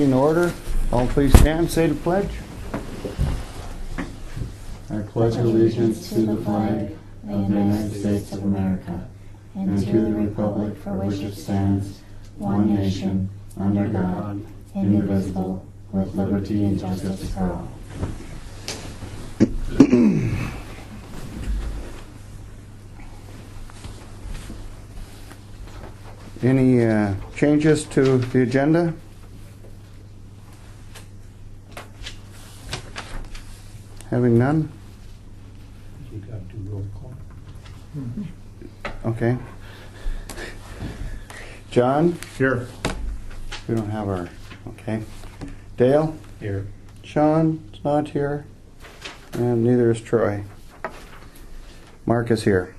In order, all please stand, say the pledge. I pledge allegiance to the flag of the United States of America and to the republic for which it stands, one nation, under God, indivisible, with liberty and justice for all. Any changes to the agenda? Having none? You got to do roll call. Okay. John? Here. We don't have our, okay. Dale? Here. Sean's not here. And neither is Troy. Mark is here.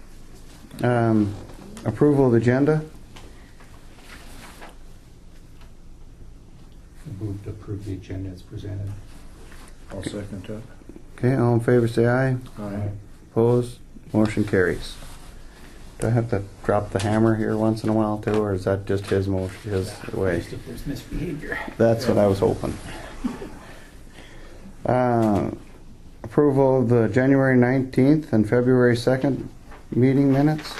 Approval of the agenda? Move to approve the agenda as presented. I'll second that. Okay, all in favor say aye. Aye. Opposed? Motion carries. Do I have to drop the hammer here once in a while too, or is that just his motion, his way? Just if there's misbehavior. That's what I was hoping. Approval of the January 19th and February 2nd meeting minutes?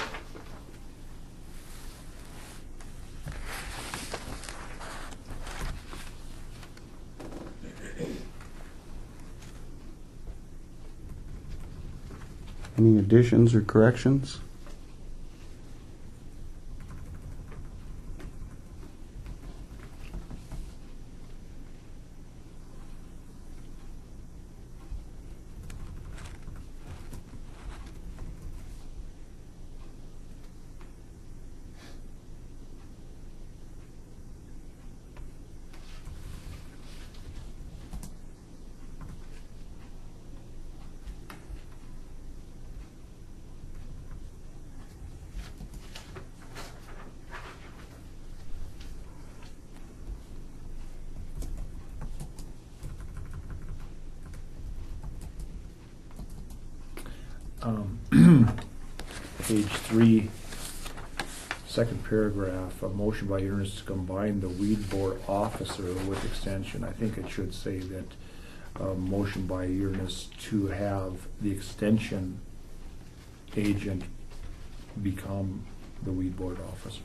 Any additions or corrections? Page 3, second paragraph, a motion by Ernest to combine the weed board officer with extension. I think it should say that motion by Ernest to have the extension agent become the weed board officer.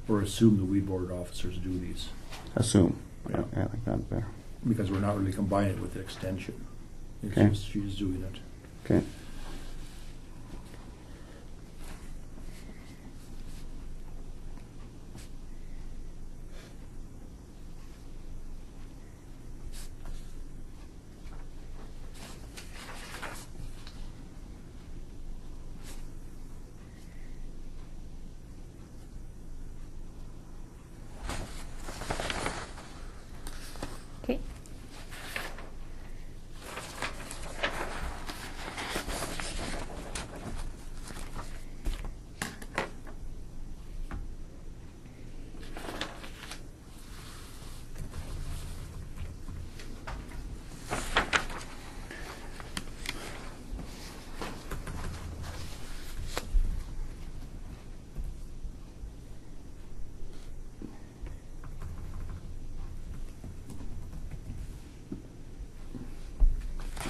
Or assume the weed board officer's duties. Assume. Yeah, I like that better. Because we're not really combining it with the extension. It's Okay. just she's doing it. Okay. Okay.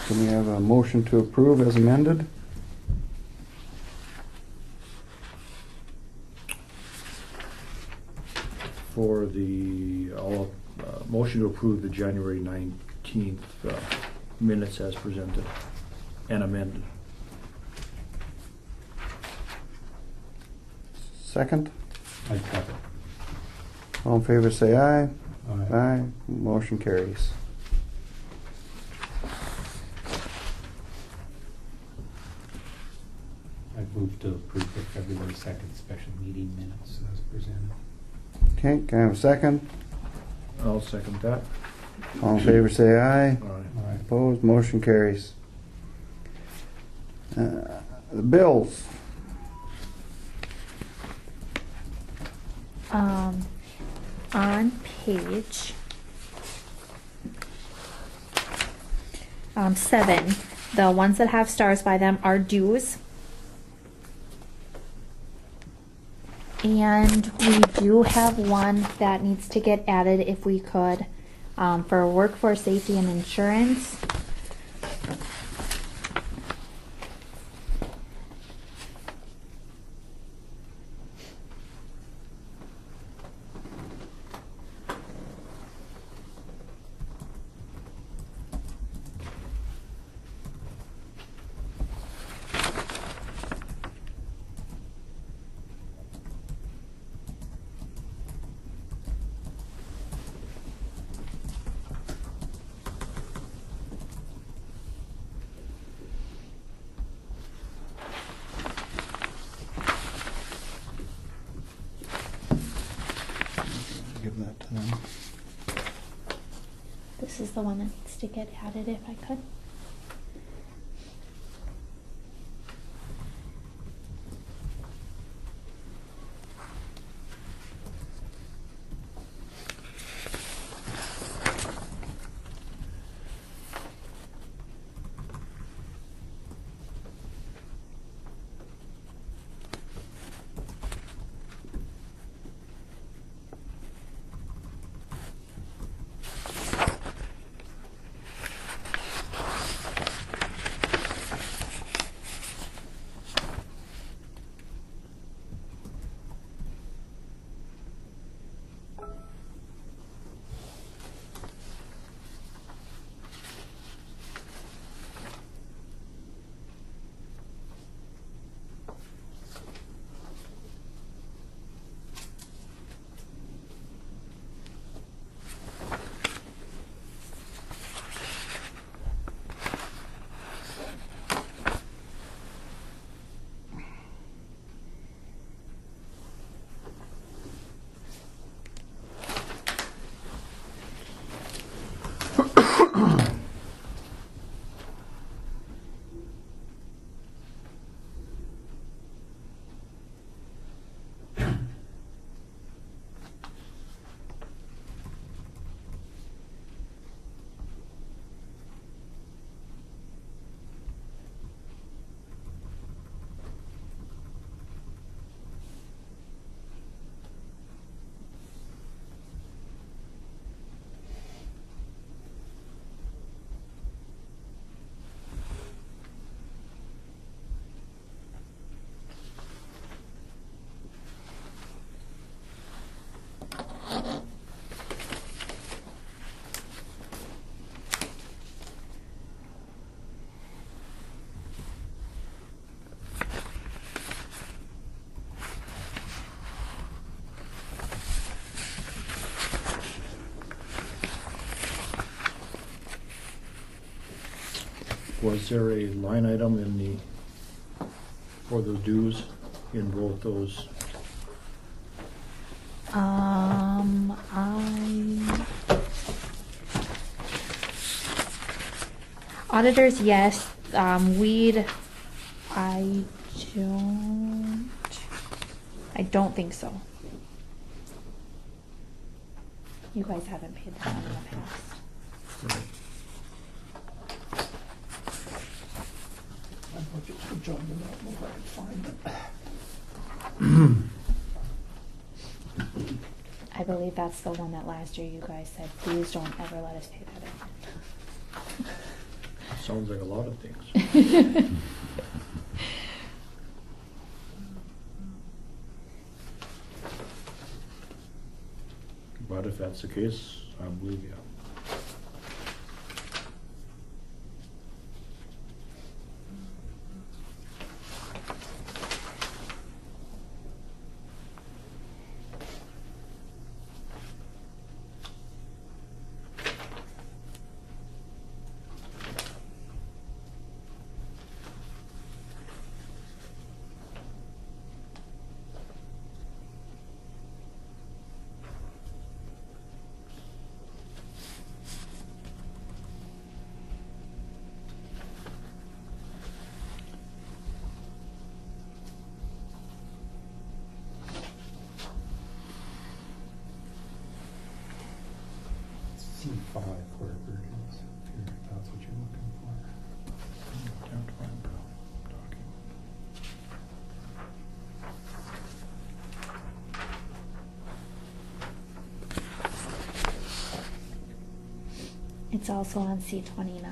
Can we have a motion to approve as amended? For the motion to approve the January 19th minutes as presented and amended. Second? I second. All in favor say aye. Aye. Aye. Motion carries. I move to approve the February 2nd special meeting minutes as presented. Okay, can I have a second? I'll second that. All in favor say aye. Aye. Aye. Opposed, motion carries. The bills. On page 7, the ones that have stars by them are dues. And we do have one that needs to get added if we could, for workforce safety and insurance. Give that to them. This is the one that needs to get added if I could. Was there a line item in the, for the dues in both those? Auditors, yes. Weed, I don't think so. You guys haven't paid that in the past. Right. I believe that's the one that last year you guys said, please don't ever let us pay that again. Sounds like a lot of things. But if that's the case, I believe you. C5 for versions, if that's what you're looking for. Can't find the document. It's also on C29.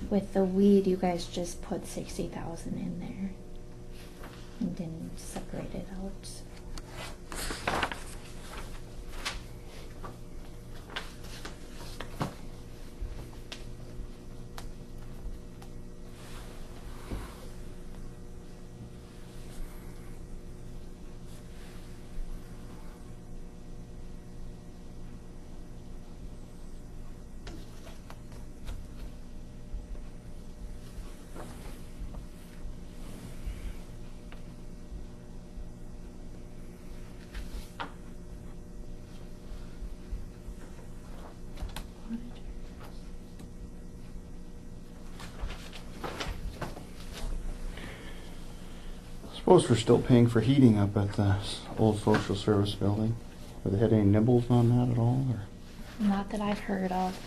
With the weed, you guys just put 60,000 in there and didn't separate it out. Suppose we're still paying for heating up at the old social service building. Have they had any nibbles on that at all, or? Not that I've heard of.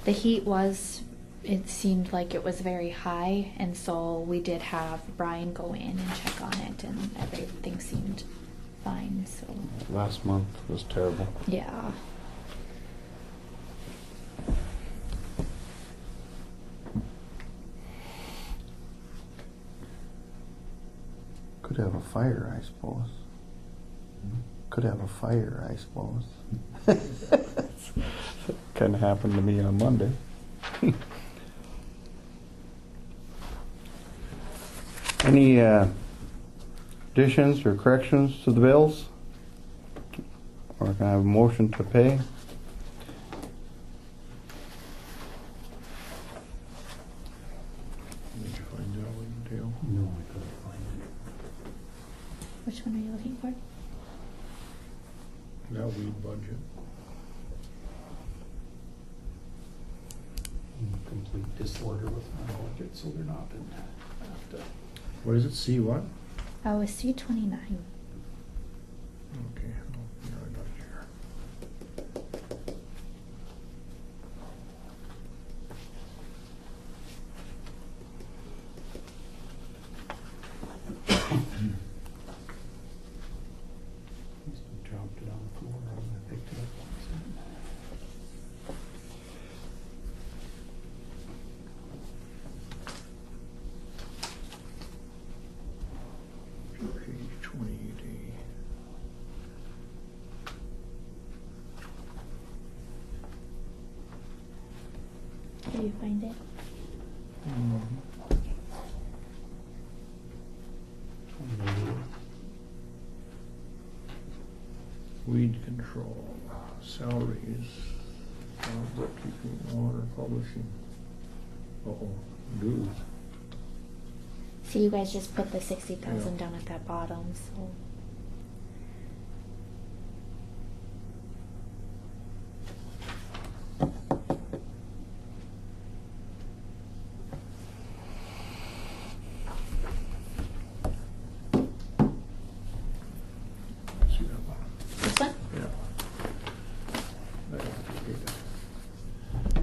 The heat was, it seemed like it was very high, and so we did have Brian go in and check on it, and everything seemed fine, so. Last month was terrible. Yeah. Could have a fire, I suppose. Could have a fire, I suppose. Kind of happened to me on Monday. Any additions or corrections to the bills? Or can I have a motion to pay? Did you find that one, Dale? No, I couldn't find it. Which one are you looking for? That weed budget. In complete disorder with my budget, so they're not in. I have to. What is it, C what? Oh, it's C29. Okay, oh, yeah, I got it here. Must have dropped it on the floor when I picked it up. Page 28A. Did you find it? Weed control, salaries, bookkeeping, water, publishing. Uh-oh, dues. So you guys just put the 60,000 Yeah. down at that bottom, so. See that one? This one? Yeah. I don't think it-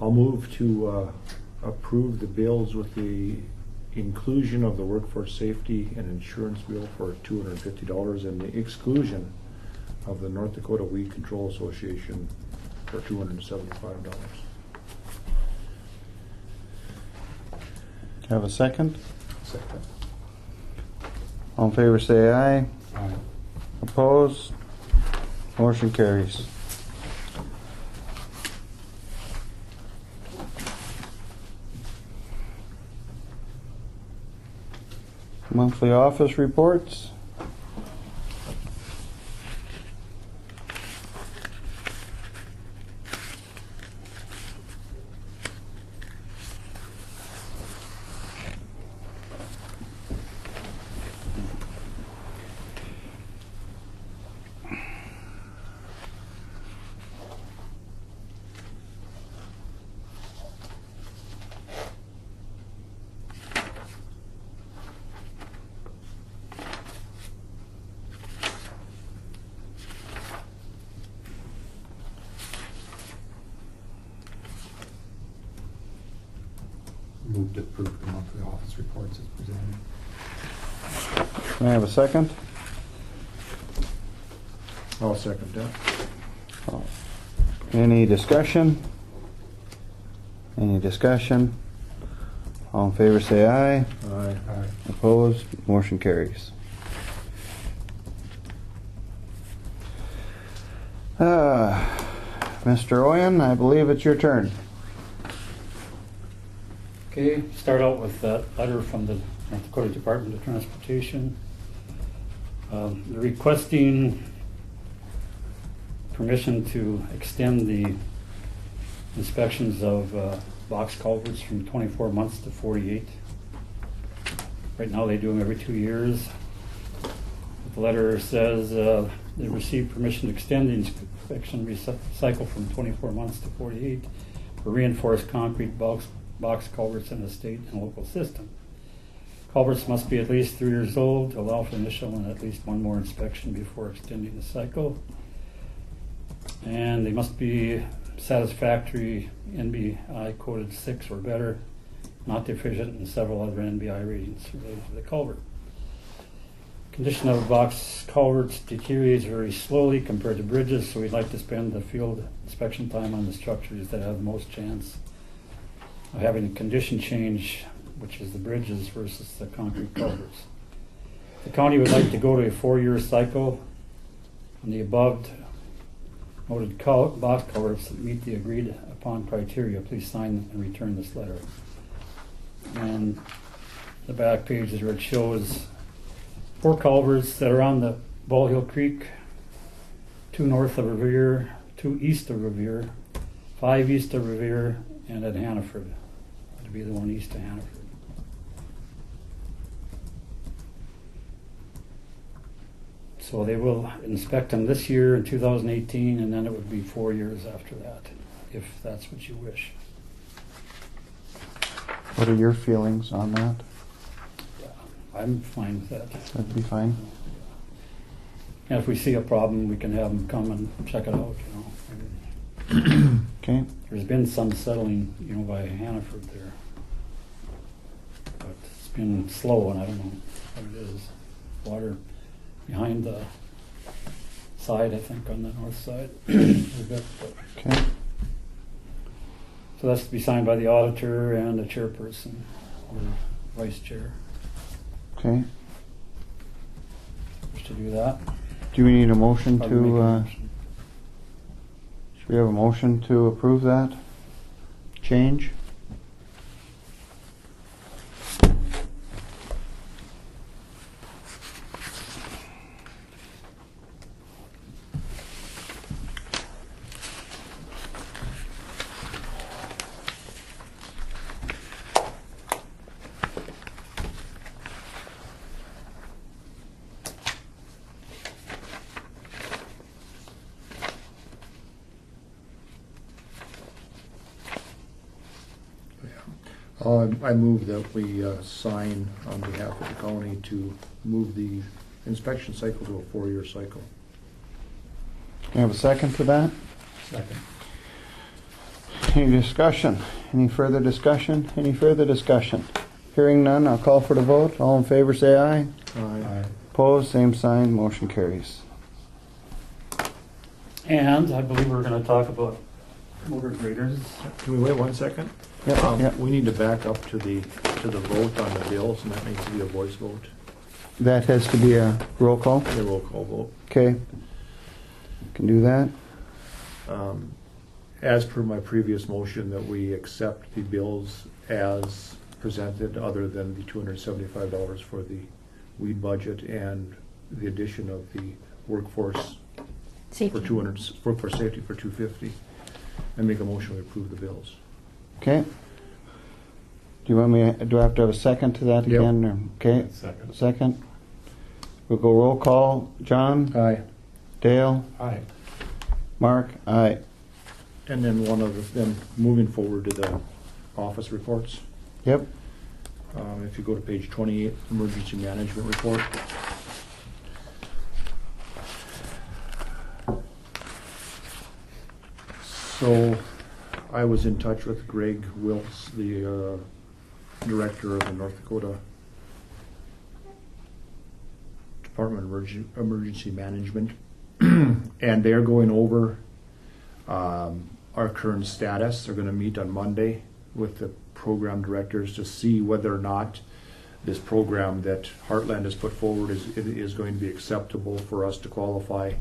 I'll move to approve the bills with the inclusion of the workforce safety and insurance bill for $250 and the exclusion of the North Dakota Weed Control Association for $275. Have a second? Second. All in favor say aye. Aye. Opposed? Motion carries. Monthly office reports. Move to approve the monthly office reports as presented. Can I have a second? I'll second that. Any discussion? Any discussion? All in favor say aye. Aye. Aye. Opposed? Motion carries. Mr. Oyen, I believe it's your turn. Okay, start out with that letter from the North Dakota Department of Transportation. They're requesting permission to extend the inspections of box culverts from 24 months to 48. Right now they do them every 2 years. The letter says they received permission to extend the inspection cycle from 24 months to 48 for reinforced concrete box culverts in the state and local system. Culverts must be at least 3 years old to allow for initial and at least one more inspection before extending the cycle. And they must be satisfactory NBI coded 6 or better, not deficient in several other NBI ratings related to the culvert. Condition of box culverts deteriorates very slowly compared to bridges, so we'd like to spend the field inspection time on the structures that have the most chance of having a condition change, which is the bridges versus the concrete culverts. The county would like to go to a 4-year cycle on the above noted box culverts that meet the agreed upon criteria. Please sign and return this letter. And the back page is where it shows 4 culverts that are on the Ball Hill Creek, 2 north of Revere, 2 east of Revere, 5 east of Revere, and at Hannaford. To be the one east of Hannaford. So they will inspect them this year in 2018, and then it would be 4 years after that, if that's what you wish. What are your feelings on that? I'm fine with that. That'd be fine. And if we see a problem, we can have them come and check it out, you know. Okay. There's been some settling, you know, by Hannaford there. But it's been slow, and I don't know what it is. Water behind the side, I think, on the north side. A bit, but. Okay. So that's to be signed by the auditor and the chairperson or vice chair. Okay. Wish to do that. Do we need a motion Probably make a to, motion. should we have a motion to approve that change? I move that we sign on behalf of the county to move the inspection cycle to a 4-year cycle. Can I have a second to that? Second. Any discussion? Any further discussion? Any further discussion? Hearing none, I'll call for the vote. All in favor say aye. Aye. Opposed, same sign, motion carries. And I believe we're going to talk about motor graders. Can we wait 1 second? Yep. We need to back up to the vote on the bills, and that needs to be a voice vote, That has to be a roll call? a roll call vote. Okay. Can do that. As per my previous motion, that we accept the bills as presented, other than the $275 for the weed budget and the addition of the workforce Safety. for workforce safety for $250, and make a motion to approve the bills. Okay. Do I have to have a second to that Yep. again? Or, okay. Second. Second. We'll go roll call. John? Aye. Dale? Aye. Mark? Aye. And then then moving forward to the office reports. Yep. If you go to page 28, emergency management report. So I was in touch with Greg Wills, the director of the North Dakota Department of Emergency Management, and they're going over our current status. They're going to meet on Monday with the program directors to see whether or not this program that Heartland has put forward is going to be acceptable for us to qualify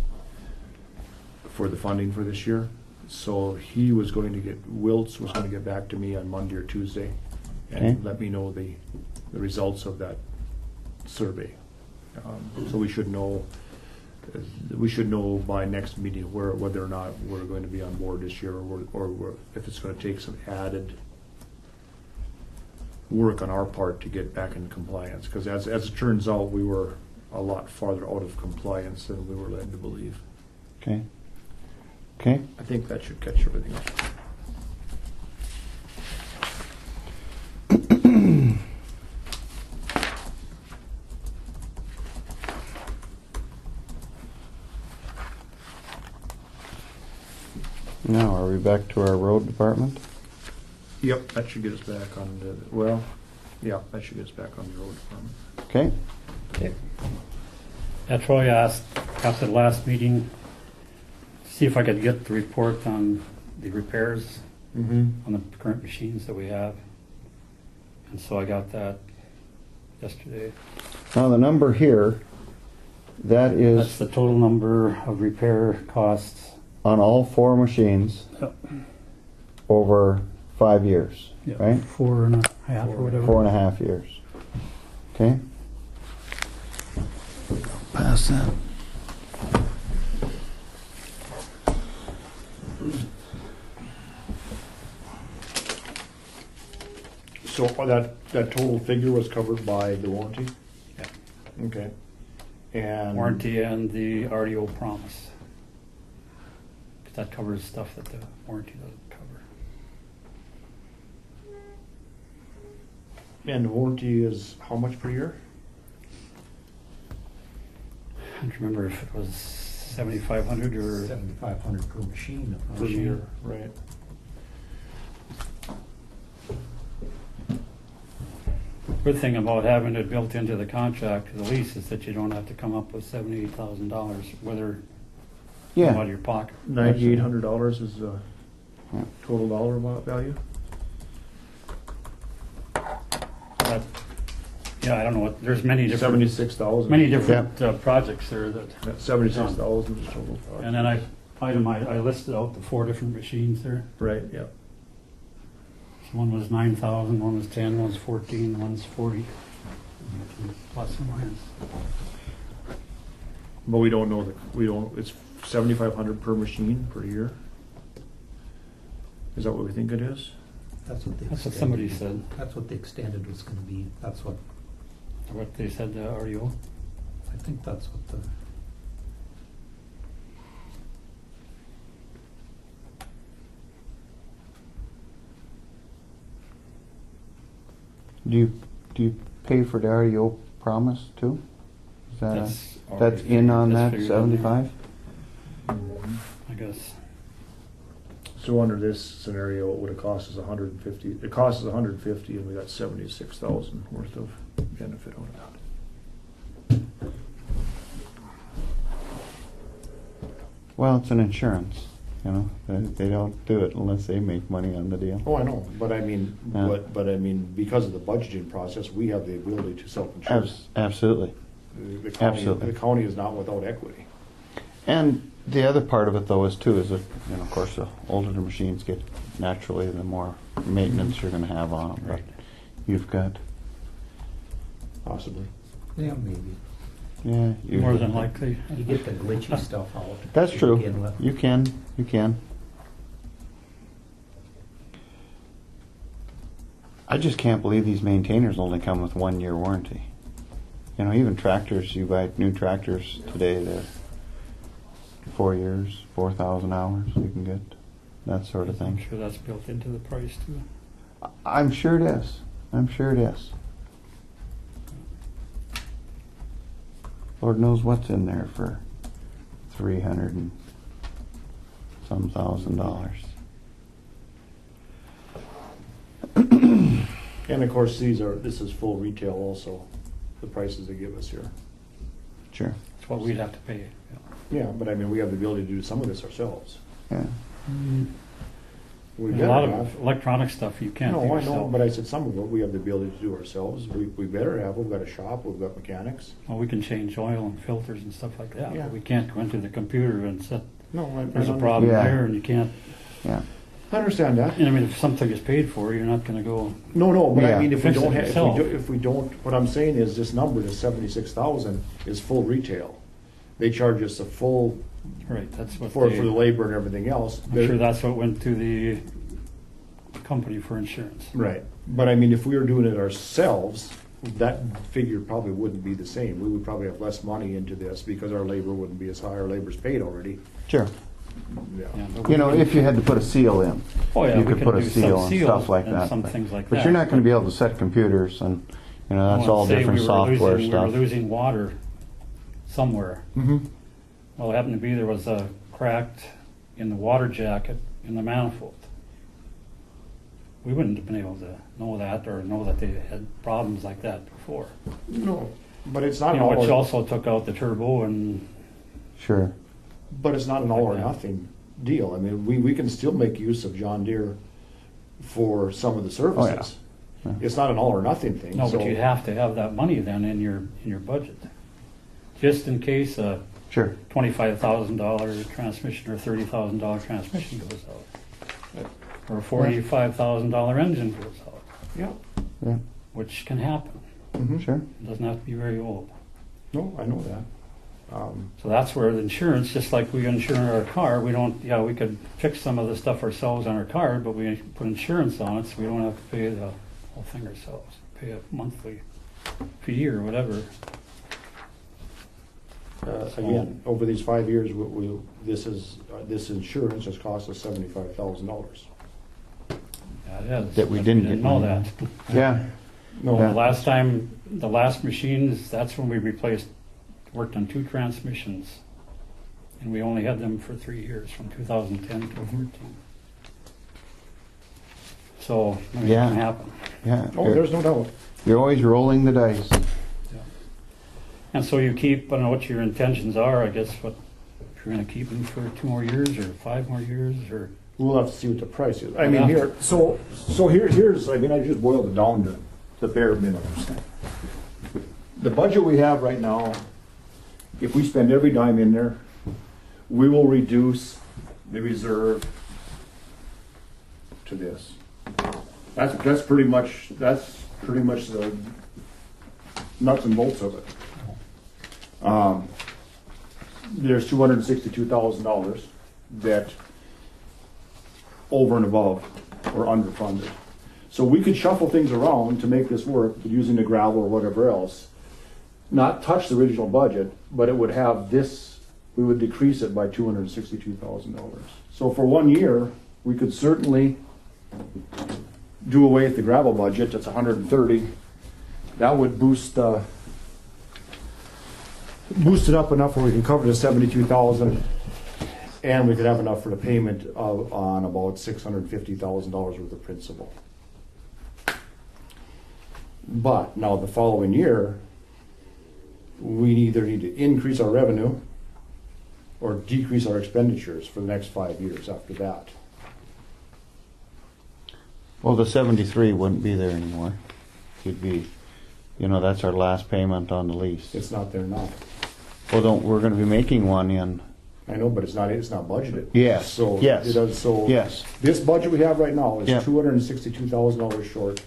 for the funding for this year. So Wiltz was going to get back to me on Monday or Tuesday and Okay. let me know the results of that survey. So we should know by next meeting whether or not we're going to be on board this year, or if it's going to take some added work on our part to get back in compliance. Because as it turns out, we were a lot farther out of compliance than we were led to believe. Okay. Okay. I think that should catch everything up. Now, are we back to our road department? Yep, that should get us back on that should get us back on the road department. Okay. Yeah, Troy asked after the last meeting, see if I could get the report on the repairs on the current machines that we have. And so I got that yesterday. Now, the number here, that That's is the total number of repair costs. on all 4 machines Yep. over 5 years, Yep. right? 4.5 or whatever. 4.5 years. Okay. Pass that. So that total figure was covered by the warranty? Yeah. Okay. And Warranty and the RDO promise. 'Cause that covers stuff that the warranty doesn't cover. And the warranty is how much per year? I don't remember if it was 7,500 or 7,500 per machine. Per year, right. Good thing about having it built into the contract of the lease is that you don't have to come up with $78,000, whether out Yeah. of your pocket. $9,800 is the Yeah. total dollar amount value? But, yeah, I don't know what. There's many different 76,000. many different projects there that. 76,000 is total. And then I listed out the 4 different machines there. Right, yeah. So one was 9,000, one was 10, one's 14, one's 40, plus or minus. But we don't know it's 7,500 per machine per year? Is that what we think it is? That's what That's what somebody said. That's what the extended was going to be. That's what What they said, the RDO. I think. That's what the. Do you pay for the RDO promise too? Is that That's that's already in on that figured in there, 75? I guess. So under this scenario, it would have cost us 150. It cost us 150, and we got 76,000 worth of benefit out of that. Well, it's an insurance. You know, they don't do it unless they make money on the deal. Oh, I know, but I mean, Yeah. but I mean, because of the budgeting process, we have the ability to self-insure. Absolutely. Absolutely. The county is not without equity. And the other part of it, though, is that, you know, of course, the older the machines get, naturally, the more maintenance you're going to have on them. But you've got, Possibly. Yeah, maybe. yeah, More than likely. You get the glitchy stuff out. That's to true. begin with. You can. I just can't believe these maintainers only come with 1 year warranty. You know, even tractors, you buy new tractors today, they're 4 years, 4,000 hours you can get, that sort of I'm thing. sure that's built into the price too. I'm sure it is. I'm sure it is. Lord knows what's in there for 300 and some $1,000. And of course, this is full retail also, the prices they give us here. Sure. That's what we'd have to pay. Yeah, but I mean, we have the ability to do some of this ourselves. Yeah. We A better lot have. of electronic stuff you can't do No, I know, yourself. but I said some of it we have the ability to do ourselves. We better have. We've got a shop, we've got mechanics. Well, we can change oil and filters and stuff like that. Yeah. But we can't go into the computer and set, No, there's a problem Yeah. there and you can't, Yeah. I understand that. and I mean, if something is paid for, you're not gonna go, No, but Yeah. I mean, if we Fix it don't have, yourself. if we don't, what I'm saying is this number, the 76,000, is full retail. They charge us a full right, that's what for they, the labor and everything else. I'm sure that's what went to the company for insurance. Right, but I mean, if we were doing it ourselves, that figure probably wouldn't be the same. We would probably have less money into this because our labor wouldn't be as high. Our labor's paid already. Sure. Yeah, Yeah. but You know, we can- if you had to put a seal in, Oh, yeah, you we could can put a do seal some and seals stuff like and that. some things like but that. you're not going to be able to set computers, and you know that's Well, all say different we were software losing, stuff. We were losing water somewhere. Mm-hmm. Well, it happened to be there was a cracked in the water jacket in the manifold. We wouldn't have been able to know that or know that they had problems like that before. No, but it's not You an know, all which or, also took out the turbo and, Sure. but it's not an all or Like that. nothing deal. I mean, we can still make use of John Deere for some of the services. Yeah. It's not an all or nothing thing. no, so, but you have to have that money then in your budget. Just in case a Sure. $25,000 transmission or $30,000 transmission goes out. Or a $45,000 engine goes out, Yeah. Yeah. which can happen. Mhm. Sure. It doesn't have to be very old. No, I know that. So that's where the insurance, just like we insure our car, we don't, yeah, we could fix some of the stuff ourselves on our car, but we put insurance on it, so we don't have to pay the whole thing ourselves. Pay a monthly fee or whatever. Again, over these 5 years, this insurance has cost us $75,000. Yeah, it is. That we But didn't get know money. that. Yeah. No, Yeah. The last machines, that's when we worked on 2 transmissions. And we only had them for 3 years, from 2010 to 2014. So, I mean, it Yeah. can happen. Yeah. Oh, there's no doubt. You're always rolling the dice. And so you keep, I don't know what your intentions are, I guess, what, if you're gonna keep them for 2 more years, or 5 more years, or, We'll have to see what the price is. I mean, Yeah. here, so here's, I mean, I just boiled it down to the bare minimum. The budget we have right now, if we spend every dime in there, we will reduce the reserve to this. That's pretty much the nuts and bolts of it. There's $262,000 that over and above or underfunded. So we could shuffle things around to make this work using the gravel or whatever else. Not touch the original budget, but it would have this, we would decrease it by $262,000. So for 1 year, we could certainly do away with the gravel budget, that's 130. That would boost it up enough where we can cover the 72,000, and we could have enough for the payment on about $650,000 worth of principal. But now the following year, we either need to increase our revenue or decrease our expenditures for the next 5 years after that. Well, the 73 wouldn't be there anymore. It'd be, you know, that's our last payment on the lease. It's not there now. Well, we're going to be making one in. I know, but it's not budgeted. Yes, So yes, it does, so yes. this budget we have right now is Yeah. $262,000 short.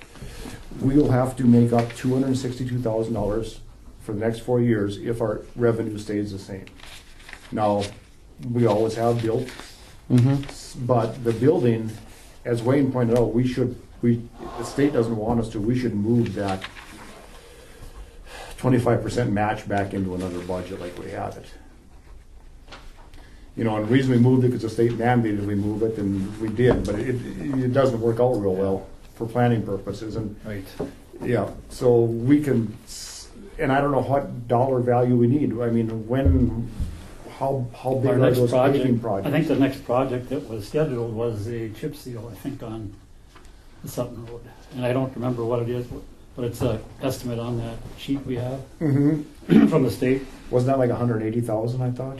We will have to make up $262,000 for the next 4 years if our revenue stays the same. Now, we always have built, Mm-hmm. but the building, as Wayne pointed out, the state doesn't want us to, we should move that 25% match back into another budget like we have it. You know, and the reason we moved it because the state mandated we move it, and we did, but it doesn't work out real well for planning purposes, and right. yeah, so we can, and I don't know what dollar value we need. I mean, how big Our are next those paving project, I projects? think the next project that was scheduled was the chip seal, I think, on the Sutton Road. And I don't remember what it is, but it's an estimate on that sheet we have Mm-hmm. from the state. Wasn't that like 180,000, I thought?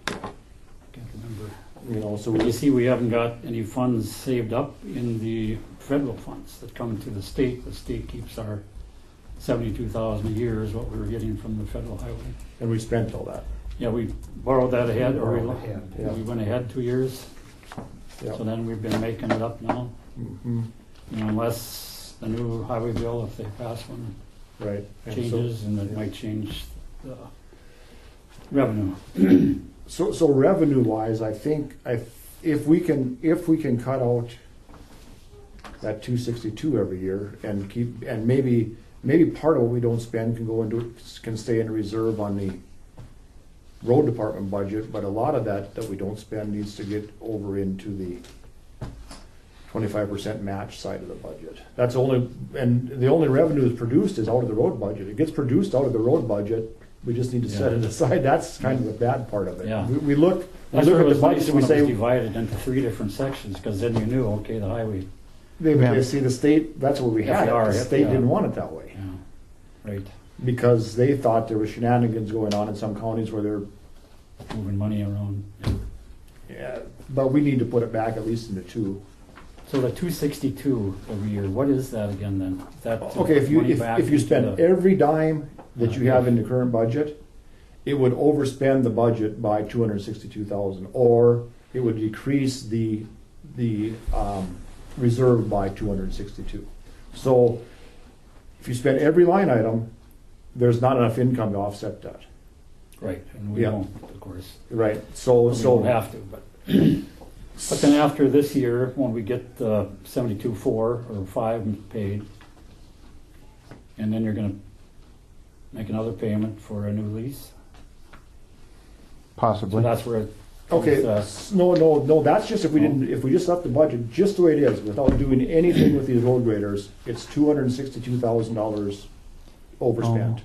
Can't remember. You know, so But you we, see, we haven't got any funds saved up in the federal funds that come to the state. The state keeps our 72,000 a year is what we were getting from the federal highway. and we spent all that. Yeah, we borrowed that ahead, or Borrowed ahead, yeah. we went ahead 2 years. Yeah. So then we've been making it up now, Mhm. unless the new highway bill, if they pass one, Right. And so- changes, and it might change the revenue. So revenue wise, I think if we can cut out that 262 every year and keep, and maybe part of what we don't spend can stay in reserve on the road department budget, but a lot of that we don't spend needs to get over into the 25% match side of the budget. That's and the only revenue that's produced is out of the road budget. It gets produced out of the road budget. We just need to set Yeah. it aside. That's kind of the bad part of it. Yeah. We look That's at where it the was budget nice and when we it was say, divided into 3 different sections, because then you knew, okay, the highway, they see the state, that's what we had. FDR, The state yeah. didn't want it that way. yeah, right, Because they thought there was shenanigans going on in some counties where they're, moving money around. yeah, but we need to put it back at least into 2. So the 262 every year, what is that again then? Is that Okay, if money back you into spend the- every dime that you have in the current budget, it would overspend the budget by 262,000, or it would decrease the reserve by 262. So if you spend every line item, there's not enough income to offset that. Right, and we Yeah. won't, of course. Right. We So don't have to, but. But then after this year, when we get the 72.4 or 5 paid, and then you're gonna make another payment for a new lease? So Possibly. that's where it. okay, no. That's just if we just left the budget just the way it is, without doing anything with these road graders, it's $262,000 overspent.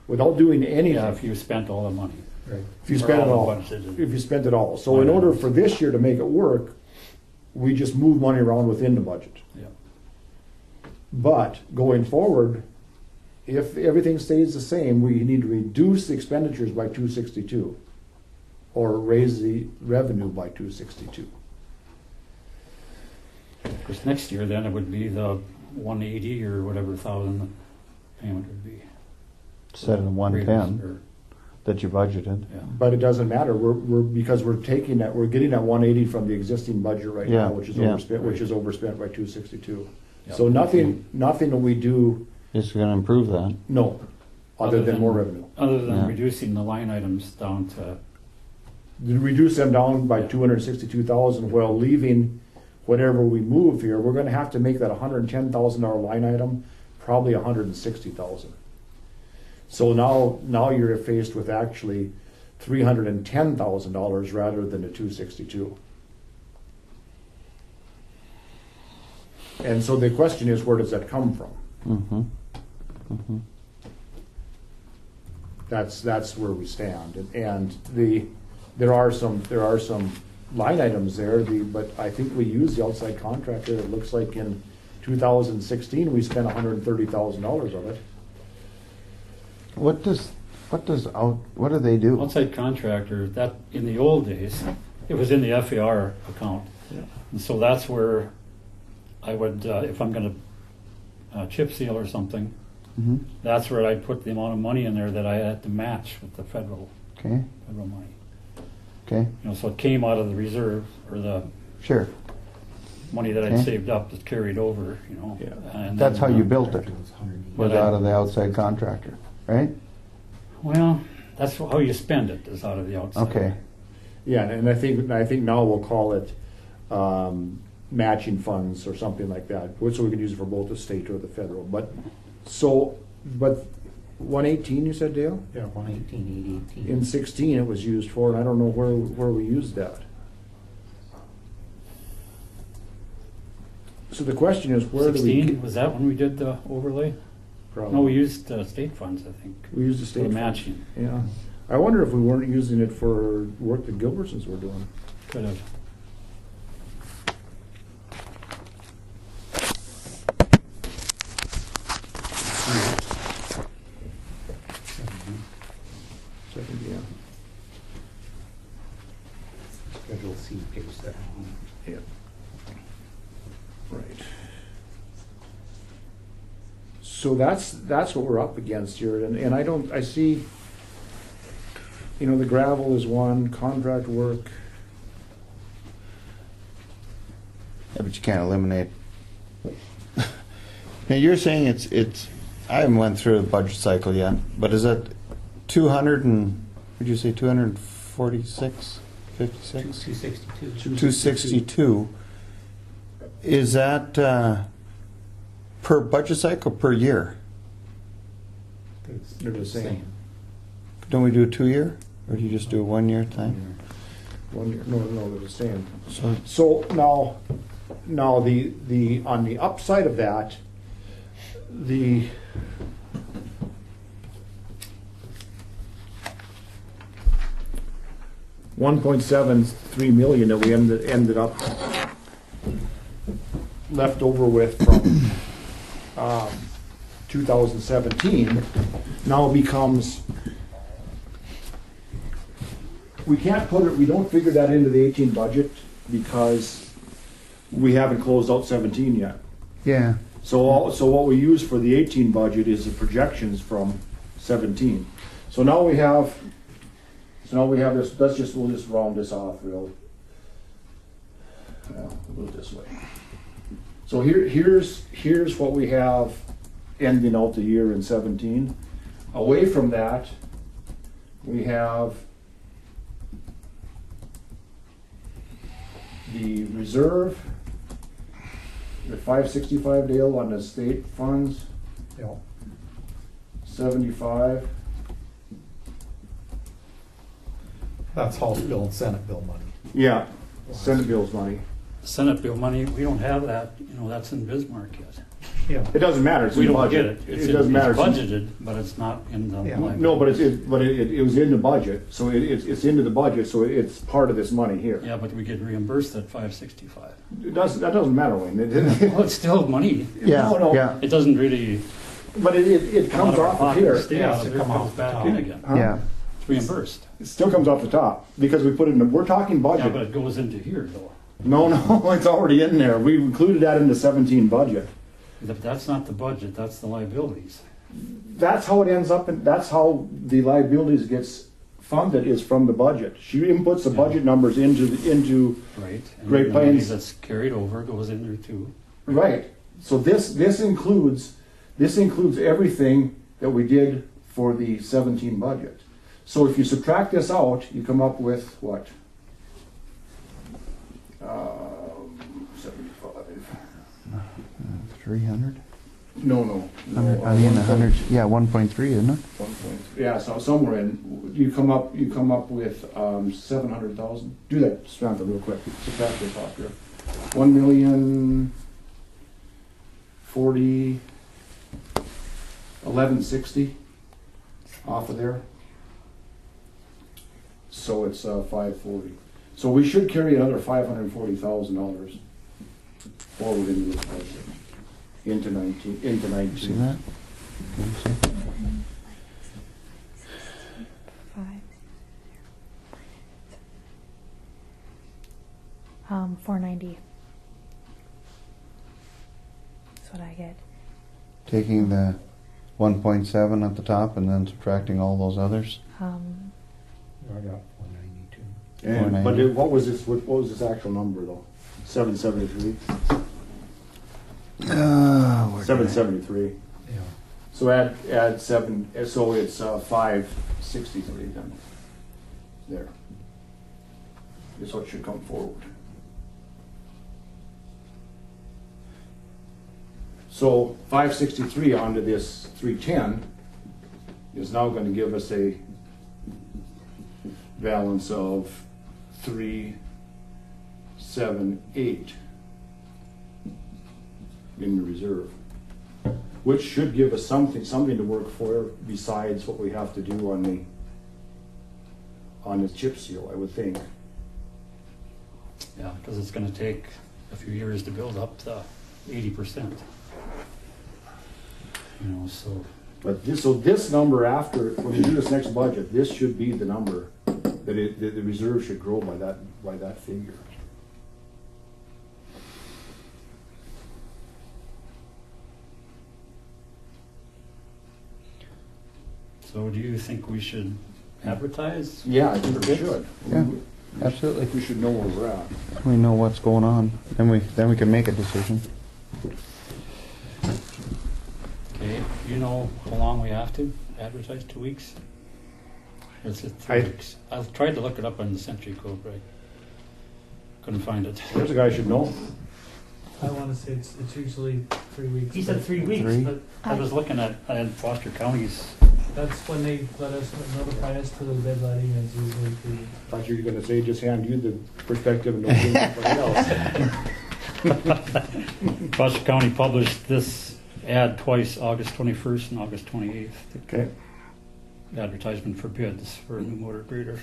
Without doing anything. Yeah, if you spent all the money. Right. If you Or spend it all all, the budgeted. if you spent it all. So in order for this year to make it work, we just move money around within the budget. Yeah. But going forward, if everything stays the same, we need to reduce the expenditures by 262 or raise the revenue by 262. Because next year then it would be the 180 or whatever thousand payment would be. Instead of the 110 Or- that you budgeted. Yeah. But it doesn't matter. Because we're getting that 180 from the existing budget right Yeah, now, which is yeah. overspent by 262. Yeah. So nothing that we do, It's going to improve that. no, other than more revenue. Other than Yeah. reducing the line items down to, Reduce them down by 262,000 while leaving whatever we move here. We're going to have to make that $110,000 line item probably 160,000. So now you're faced with actually $310,000 rather than the 262. And so the question is, where does that come from? Mm-hmm. Mm-hmm. That's where we stand, and there are some line items there. But I think we use the outside contractor. It looks like in 2016 we spent $130,000 of it. What do they do? outside contractor, that, in the old days, it was in the FAR account. Yeah. And so that's where I would, if I'm gonna chip seal or something, Mm-hmm. that's where I'd put the amount of money in there that I had to match with the federal Okay. money. Okay. You know, so it came out of the reserve, or the Sure. money that I'd Okay. saved up that carried over, you know. Yeah. And That's then, how you built it. Was But I- out of the outside contractor, right? Well, that's how you spend it, is out of the outside. Okay. Yeah, and I think now we'll call it matching funds or something like that, so we can use it for both the state or the federal. But 118, you said, Dale? Yeah, 118, 818. In 16 it was used for, and I don't know where we used that. So the question is, where do we? 16, was that when we did the overlay? Probably. No, we used state funds, I think, We used the for state the fund. matching. Yeah, I wonder if we weren't using it for work that Gilbertsons were doing. Could have. So that's what we're up against here, and I see, you know, the gravel is one, contract work. Yeah, but you can't eliminate. Now you're saying it's. I haven't went through the budget cycle yet, but is that 200 and? Would you say 246, 56? 262. 262. Is that per budget cycle per year? They're the same. Don't we do a 2-year, or do you just do a 1-year thing? 1 year, no, they're the same. So So now the on the upside of that, the $1.73 million that we ended up left over with from 2017 now becomes, we can't put it, we don't figure that into the 18 budget because we haven't closed out 17 yet. yeah, So what we use for the 18 budget is the projections from 17. So now we have this, we'll just round this off real. We'll do it this way. So here's what we have ending out the year in 17. Away from that, we have the reserve, the 565 Dale on the state funds, Yeah. 75. That's House bill and Senate bill money. Yeah, Senate bills money. Senate bill money, we don't have that, you know, that's in Bismarck yet. Yeah. It doesn't matter. It's We in the don't get budget. it. It doesn't matter. It's budgeted, but it's not in the. Yeah. library. No, but it was in the budget, so it's into the budget, so it's part of this money here. Yeah, but we get reimbursed at 565. That doesn't matter, Wayne. Well, it's still money. yeah, No. yeah, It doesn't really. But it comes off of here. Stay Yeah, out of to there, come comes off back top. in again. Huh? yeah. It's reimbursed. It still comes off the top because we put it in. We're talking Yeah, budget. but it goes into here though. No, it's already in there. We included that in the 17 budget. But that's not the budget, that's the liabilities. That's how it ends up, and that's how the liabilities gets funded is from the budget. She inputs the Yeah. budget numbers into Right. And Great the money Plains. that's carried over goes in there too. right. So this includes everything that we did for the 17 budget. So if you subtract this out, you come up with what? 75. 300. No. I mean, 100. Yeah, 1.3, isn't it? 1.3. Yeah, so somewhere in you come up with 700,000. Do that, Samantha, real quick. Subtract this off here. 1,040,000 1160 off of there. So it's 540. So we should carry another $540,000 forward into this budget. Into 19. See that? Can you see? 490. That's what I get. Taking the 1.7 at the top and then subtracting all those others. I got 192. And, but what was this actual number though? 773. 773. Yeah. So add 7. So it's 563 then. There. Is what should come forward. So 563 onto this 310 is now going to give us a balance of 378 in the reserve, which should give us something to work for besides what we have to do on the chip seal, I would think. Yeah, because it's gonna take a few years to build up the 80%. You know, so. But this number after, when we do this next budget, this should be the number that the reserve should grow by that figure. So do you think we should advertise? Yeah, I think we should. Yeah, I absolutely. think we should know where we're at. We know what's going on, then we can make a decision. Okay, you know how long we have to advertise? 2 weeks? Or is it 3 weeks? I tried to look it up on the Century Code, but I couldn't find it. There's a guy who should know. I want to say it's usually 3 weeks. He said 3 weeks, Three? but I was looking at Foster County's. That's when they let us notify us to the bid letting is usually 3 weeks. Thought you were gonna say, just hand you the perspective and don't give anybody else. Foster County published this ad twice, August 21st and August 28th. Okay. Advertisement for bids for a new motor grader.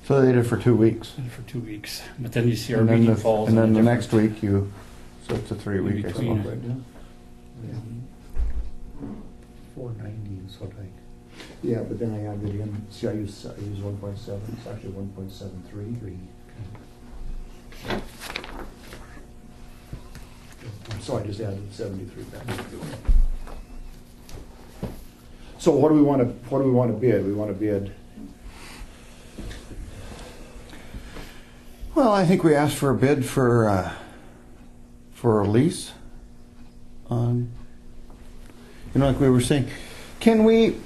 So they did it for 2 weeks. And for 2 weeks. But then you see our And then meeting the, falls. and on then a the next different- week so it's a 3 week. In I between. suppose. Yeah. 490 is what I. Yeah, but then I added in, see, I use 1.7, it's actually 1.73. So I just added 73 back. So what do we want to bid? We want to bid, Well, I think we asked for a bid for a lease on, like we were saying, can you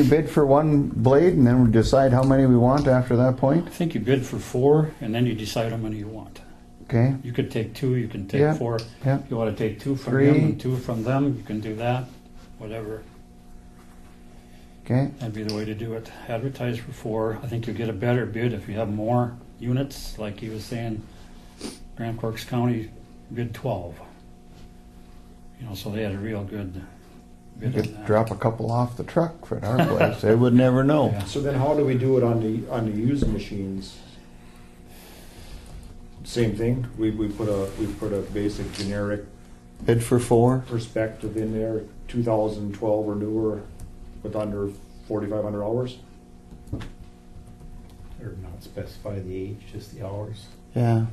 bid for one blade and then we decide how many we want after that I point? think you bid for 4 and then you decide how many you want. Okay, You could take 2, you can take Yeah. 4. yeah, If you want to take 2 from 3. him and 2 from them, you can do that, whatever. okay, That'd be the way to do it. Advertise for 4. I think you'll get a better bid if you have more units, like he was saying. Grand Forks County bid 12. So they had a real good you bid on could that. drop a couple off the truck for our place, they would never know. Yeah. so then how do we do it on the used machines? Same thing, we put a basic generic Bid for 4, perspective in there, 2012 or newer, with under 4,500 hours. Or not specify the age, just the hours. yeah,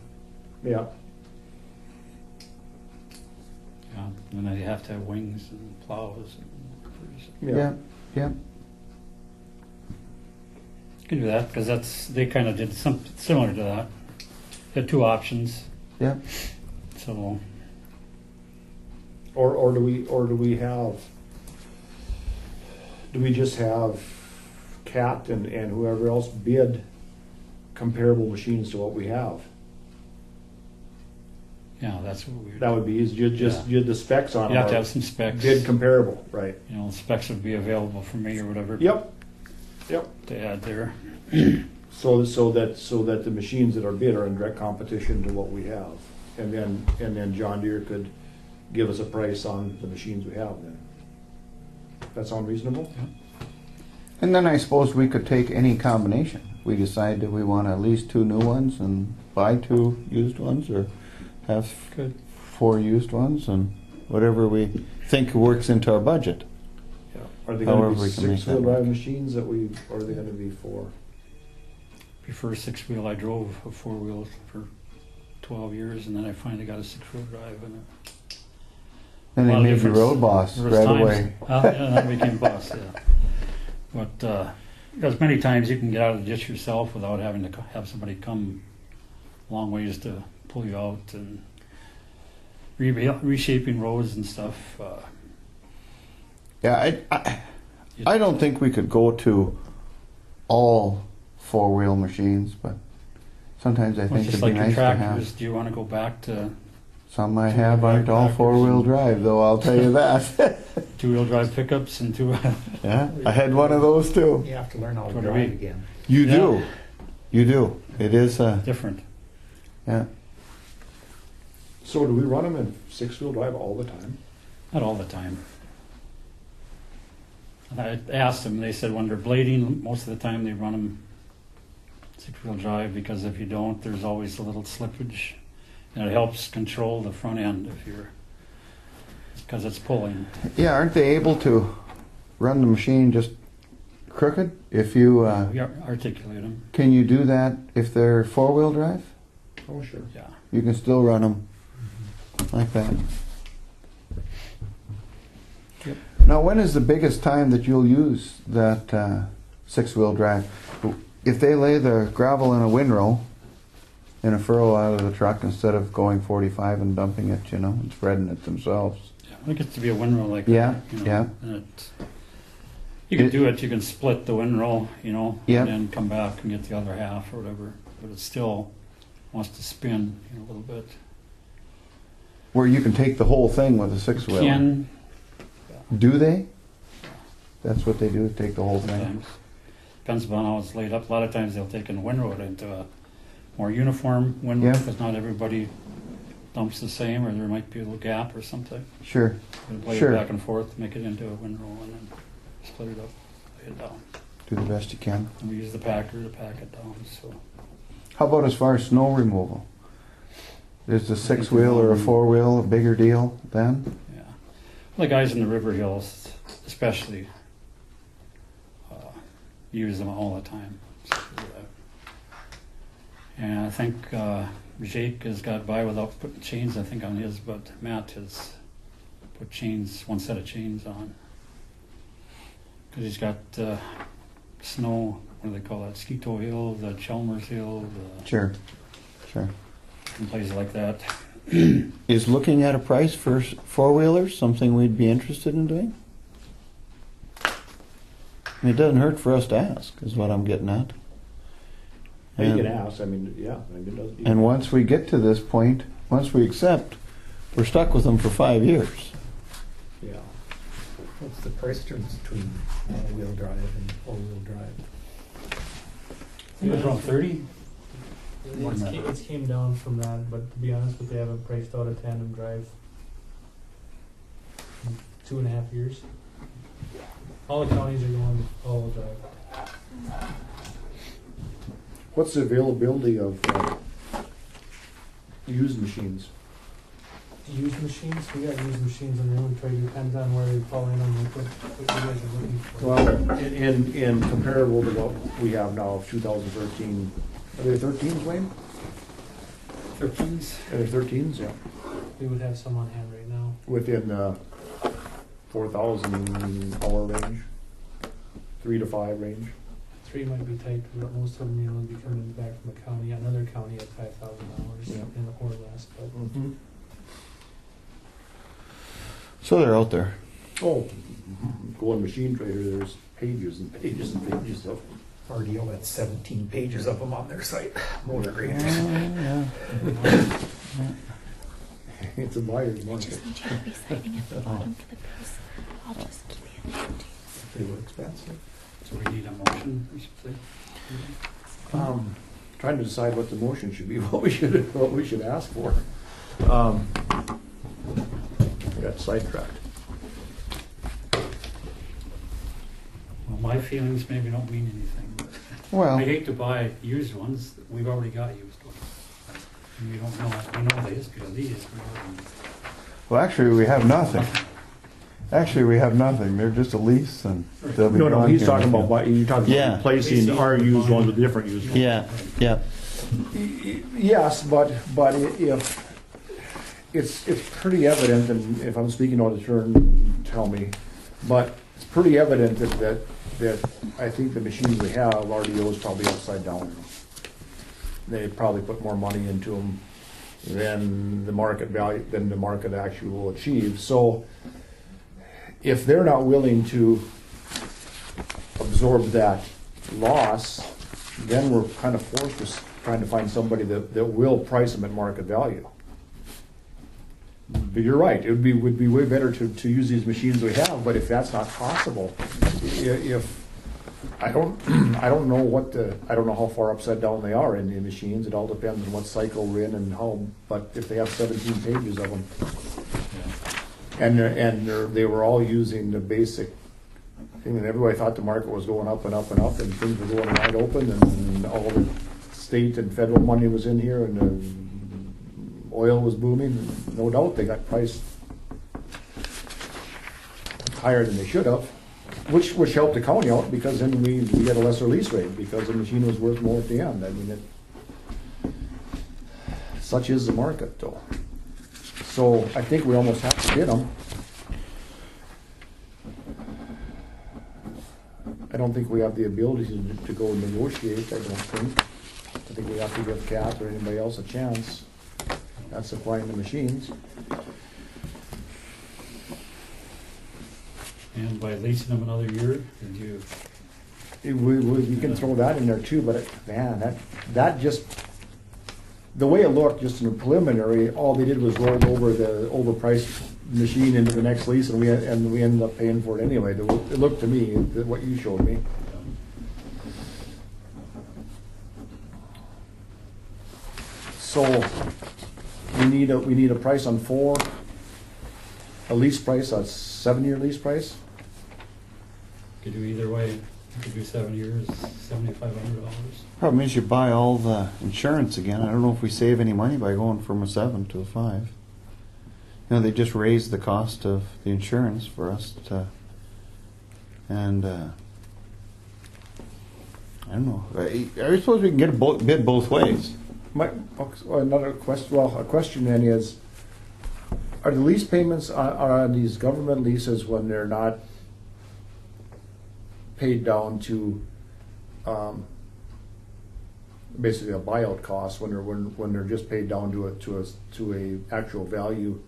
Yeah, Yeah, and then you have to have wings and plows. And yeah, yeah, you can do that because they kind of did something similar to that. They had 2 options, yeah. so or do we just have Cat and whoever else bid comparable machines to what we have? yeah, that's what we. That would be easy, just the specs on You have to them have some specs. bid comparable, right? Specs would be available for me or whatever. Yep. To add there. So that the machines that are bid are in direct competition to what we have, and then John Deere could give us a price on the machines we have. Then that sound reasonable? And then I suppose we could take any combination. We decide that we want at least 2 new ones and buy 2 used ones, or have Good. 4 used ones, and whatever we think works into our budget. Yeah. Are they going However to be we can make that 6-wheel drive work. machines or are they going to be 4? Prefer 6-wheel. I drove a 4-wheel for 12 years, and then I finally got a 6-wheel drive. And Then they lot of made you difference. road boss there was right times- away. Yeah, that became boss. Yeah, but there's many times you can get out of the ditch yourself without having to have somebody come a long ways to pull you out and reshaping roads and stuff. Yeah, I don't think we could go to all 4-wheel machines, but sometimes I Well, think just it'd like be your nice to tractors, have. do you want to go back to Some I have aren't all 4-wheel drive, though, I'll tell you that. 2-wheel drive pickups and 2? Yeah, I had one of those too. You have to learn how to What do drive we- again. You Yeah. do. You do. It is, different. yeah. So do we run them in 6-wheel drive all the time? Not all the time. And I asked them, they said when they're blading, most of the time they run them 6-wheel drive, because if you don't, there's always a little slippage. And it helps control the front end because it's pulling. Yeah, aren't they able to run the machine just crooked? If you, We articulate them, can you do that if they're 4-wheel drive? Oh, sure. yeah. You can still run them like that. Now, when is the biggest time that you'll use that six-wheel drive? If they lay the gravel in a windrow, in a furrow out of the truck, instead of going 45 and dumping it, and spreading it themselves. Yeah, when it gets to be a windrow like Yeah, that, yeah. You can do it, you can split the windrow, Yeah. and then come back and get the other half or whatever, but it still wants to spin a little bit. Where you can take the whole thing with a six-wheel. Can, Do they? That's what they do, take the whole thing? sometimes. Depends upon how it's laid up. A lot of times they'll take a windrow into a more uniform windrow, Yeah. because not everybody dumps the same, or there might be a little gap or something. Sure. They play Sure. it back and forth, make it into a windrow, and then split it up, lay it down. Do the best you can. And we use the packer to pack it down, so. How about as far as snow removal? Is the six-wheel or a four-wheel a bigger deal then? Yeah, the guys in the river hills, especially, use them all the time. So, and I think Jake has got by without putting chains, I think, on his, but Matt has put chains, one set of chains on, because he's got snow. What do they call that? Skeeto Hill, the Chalmers Hill, Sure. Sure. and places like that. Is looking at a price for four-wheelers something we'd be interested in doing? I mean, it doesn't hurt for us to ask, is what I'm getting at. You can ask, yeah, it doesn't. And once we get to this point, once we accept, we're stuck with them for 5 years. Yeah. What's the price difference between all-wheel drive and four-wheel drive? I think it was around 30. It's came down from that, but to be honest with you, I haven't priced out a tandem drive in 2.5 years. All the counties are going all-wheel drive. What's the availability of used machines? Used machines, we got used machines in the inventory, depends on where they fall in on what you guys are looking for. Well, in comparable to what we have now of 2013, are they 13s, Wayne? 13s. Are they 13s? Yeah. We would have some on hand right now. Within 4,000 hour range, 3 to 5 range. 3 might be tight, but most of them, will be coming back from a county, another county at $5,000 Yeah. or less, but. Mm-hmm. So they're out there. Oh, go on Machine Trader, there's pages and pages and pages of RDO had 17 pages of them on their site. Motor graders. Yeah. it's a buyer's I market. just need you to be signing at the bottom for the piece. I'll just give you a note. They were expensive. So we need a motion, or something. Trying to decide what the motion should be, what we should ask for. I got sidetracked. Well, my feelings maybe don't mean anything, but Well, I hate to buy used ones. We've already got used ones. And we don't know, we know the history of these. actually, we have nothing. Actually, we have nothing. They're just a lease, and they'll be No, gone he's here. talking about, you're talking Yeah. about replacing our used ones with different used ones. Yeah, yeah. Yes, but if, it's pretty evident, and if I'm speaking out of turn, tell me, but it's pretty evident that I think the machines we have, RDO is probably upside down. They probably put more money into them than the market value, than the market actually will achieve. So if they're not willing to absorb that loss, then we're kind of forced to trying to find somebody that will price them at market value. But you're right, would be way better to use these machines we have, but if that's not possible, if I don't know how far upside down they are in the machines. It all depends on what cycle we're in and how. But if they have 17 pages of them, and they were all using the basic thing, and everybody thought the market was going up and up and up, and things were going wide open, and all the state and federal money was in here, and the oil was booming. No doubt they got priced higher than they should have, which helped the county out, because then we get a lesser lease rate because the machine was worth more at the end. I mean, such is the market, though. So I think we almost have to get them. I don't think we have the ability to go negotiate, I don't think. I think we have to give Cat or anybody else a chance at supplying the machines. And by leasing them another year, did you? We can throw that in there too, but man, that just, the way it looked, just in a preliminary, all they did was roll over the overpriced machine into the next lease, and we ended up paying for it anyway. It looked to me, what you showed me. So we need a price on 4, a lease price, a 7-year lease price. Could do either way. You could do 7 years, $7,500. Problem is you buy all the insurance again. I don't know if we save any money by going from a 7 to a 5. You know, they just raised the cost of the insurance for us to, and I don't know. I suppose we can get a bid both ways. Another question. Well, a question then is: are the lease payments on these government leases, when they're not paid down to basically a buyout cost, when they're just paid down to a actual value?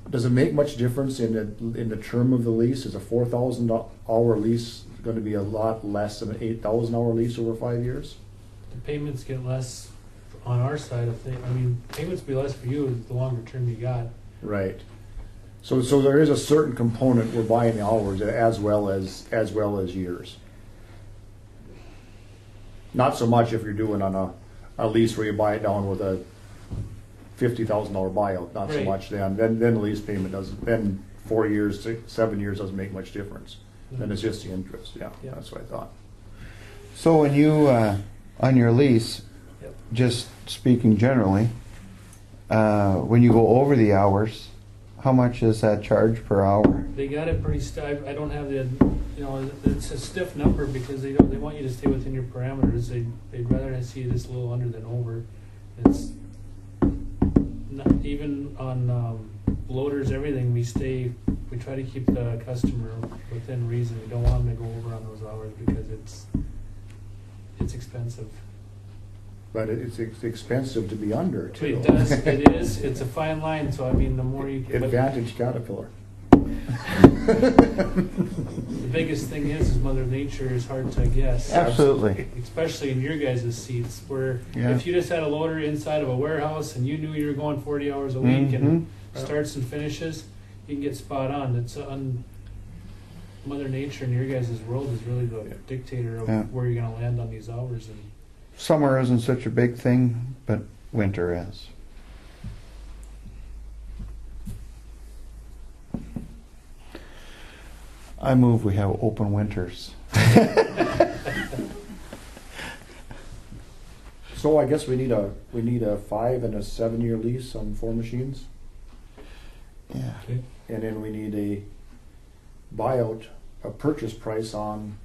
Does it make much difference in the term of the lease? Is a 4,000 hour lease going to be a lot less than an 8,000 hour lease over 5 years? The payments get less on our side of things. I mean, payments be less for you the longer term you got. Right. So there is a certain component we're buying the hours as well as years. Not so much if you're doing on a lease where you buy it down with a $50,000 buyout. Not so Right. much then. Then the lease payment doesn't. Then 4 years to 7 years doesn't make much difference. Then it's just the interest. Yeah, Yeah. that's what I thought. So when you on your lease, Yep. just speaking generally, when you go over the hours, how much is that charge per hour? They got it pretty stiff. I don't have the, it's a stiff number because they want you to stay within your parameters. They'd rather see this a little under than over. It's not, even on loaders, everything, we try to keep the customer within reason. We don't want them to go over on those hours because it's expensive. But it's expensive to be under too. It is. It's a fine line. So I mean, the more you can. Advantage Caterpillar. The biggest thing is Mother Nature is hard to guess. Absolutely. Especially in your guys' seats, where Yeah. if you just had a loader inside of a warehouse and you knew you were going 40 hours a week and starts and finishes, you can get spot on. It's on Mother Nature in your guys' world is really the dictator of Yeah. where you're going to land on these hours. And Summer isn't such a big thing, but winter is. I move we have open winters. So I guess we need a 5 and a 7 year lease on 4 machines, Yeah. Okay. and then we need a buyout, a purchase price on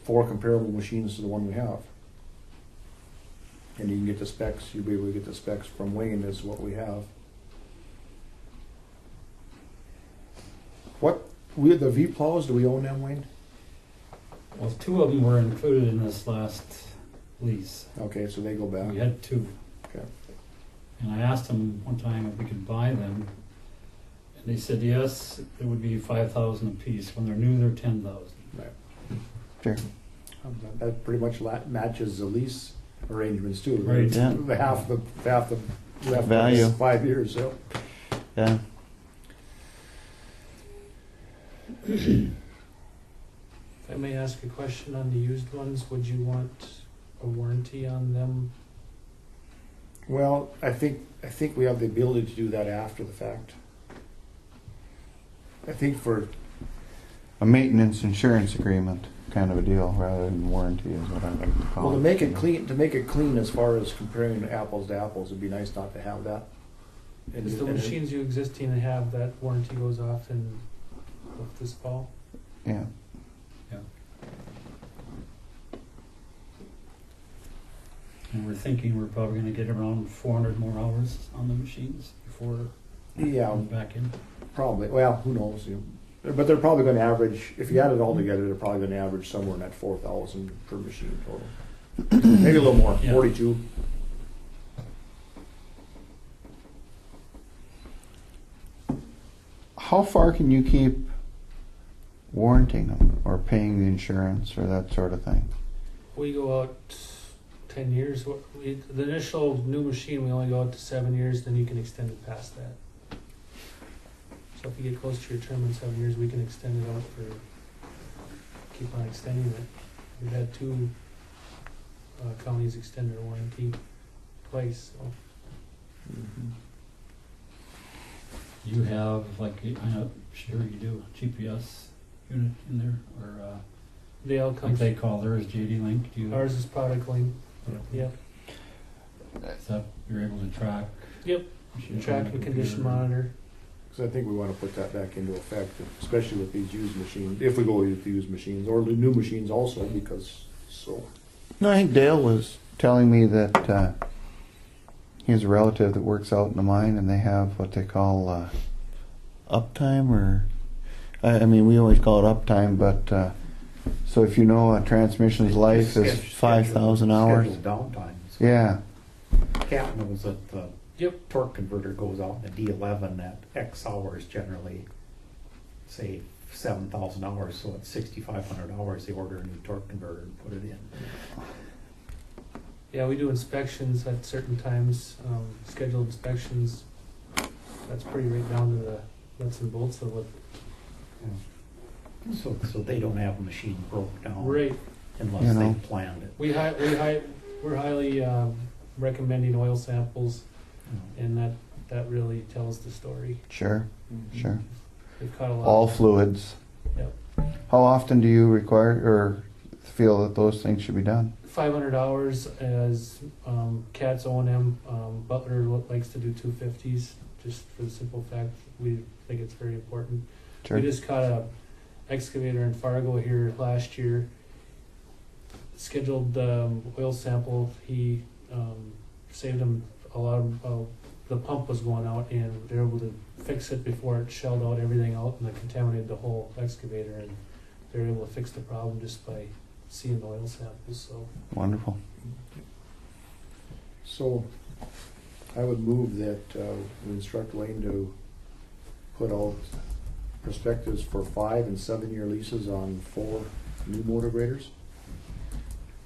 4 comparable machines to the one we have. And you can get the specs. You'll be able to get the specs from Wayne as what we have. The V plows, do we own them, Wayne? Well, 2 of them were included in this last lease. Okay, so they go back. We had 2. Okay. And I asked them one time if we could buy them, and they said yes. It would be $5,000 a piece. When they're new, they're $10,000. Sure. That pretty much matches the lease arrangements too. Right. Yeah. Half the Value. 5 years. So. Yeah. if I may ask a question on the used ones, would you want a warranty on them? Well, I think we have the ability to do that after the fact. I think for A maintenance insurance agreement kind of a deal rather than warranty is what I like to call it. to make it clean as far as comparing apples to apples, it'd be nice not to have that. Because the machines you existing have, that warranty goes off in this fall. Yeah. And we're thinking we're probably going to get around 400 more hours on the machines before Yeah, we're back in. probably. Well, who knows? But they're probably gonna average, if you add it all together, they're probably gonna average somewhere in that 4,000 per machine total. Maybe a little more, Yeah. 42. How far can you keep warranting them or paying the insurance or that sort of thing? We go out 10 years. The initial new machine, we only go out to 7 years, then you can extend it past that. So if you get close to your term in 7 years, we can extend it out keep on extending it. We've had 2 counties extend their warranty twice, so. You have, like, I'm sure you do, a GPS unit in there, or They all like come, they call theirs JD Link. Do you? ours is product line, yep. Is that you're able to track? Yep, machine track on the and condition computer? monitor. Because I think we want to put that back into effect, especially with these used machines, if we go with the used machines, or the new machines also, because so. No, I think Dale was telling me that he has a relative that works out in the mine, and they have what they call uptime, or I mean, we always call it uptime, but so if you know a transmission's life is 5,000 hours. Scheduled downtime. So Yeah, Cat knows that the Yep. torque converter goes out in the D11 at X hours generally, say 7,000 hours, so at 6,500 hours they order a new torque converter and put it in. Yeah, we do inspections at certain times, scheduled inspections. That's pretty right down to the nuts and bolts of what. So they don't have a machine broke down Right. unless You they know. planned it. We're highly recommending oil samples, You know. and that really tells the story. sure, sure. We've caught a lot. All fluids. Yep. How often do you require or feel that those things should be done? 500 hours as Cat's O&M. Butler likes to do 250s, just for the simple fact we think it's very important. Sure. We just caught a excavator in Fargo here last year. Scheduled oil sample. He saved him a lot of. The pump was going out, and they were able to fix it before it shelled out everything out and contaminated the whole excavator. And they were able to fix the problem just by seeing the oil samples. So. Wonderful. So I would move that we instruct Wayne to put out perspectives for 5 and 7 year leases on 4 new motor graders,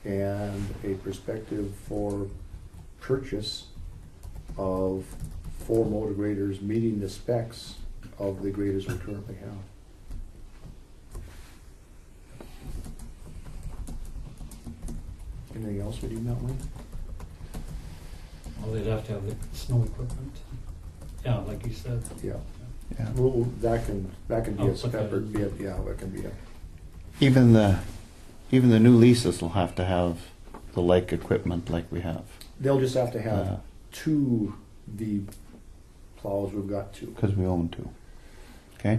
and a perspective for purchase of 4 motor graders meeting the specs of the graders we currently have. Anything else we need that way? Well, they'd have to have the snow equipment. Yeah, like you said. Yeah. Yeah. Well, that can be I'll a put that separate in. bid, yeah, that can be a. Even the new leases will have to have the like equipment like we have, They'll just have to have Uh, 2 V plows, we've got 2. because we own 2. Okay.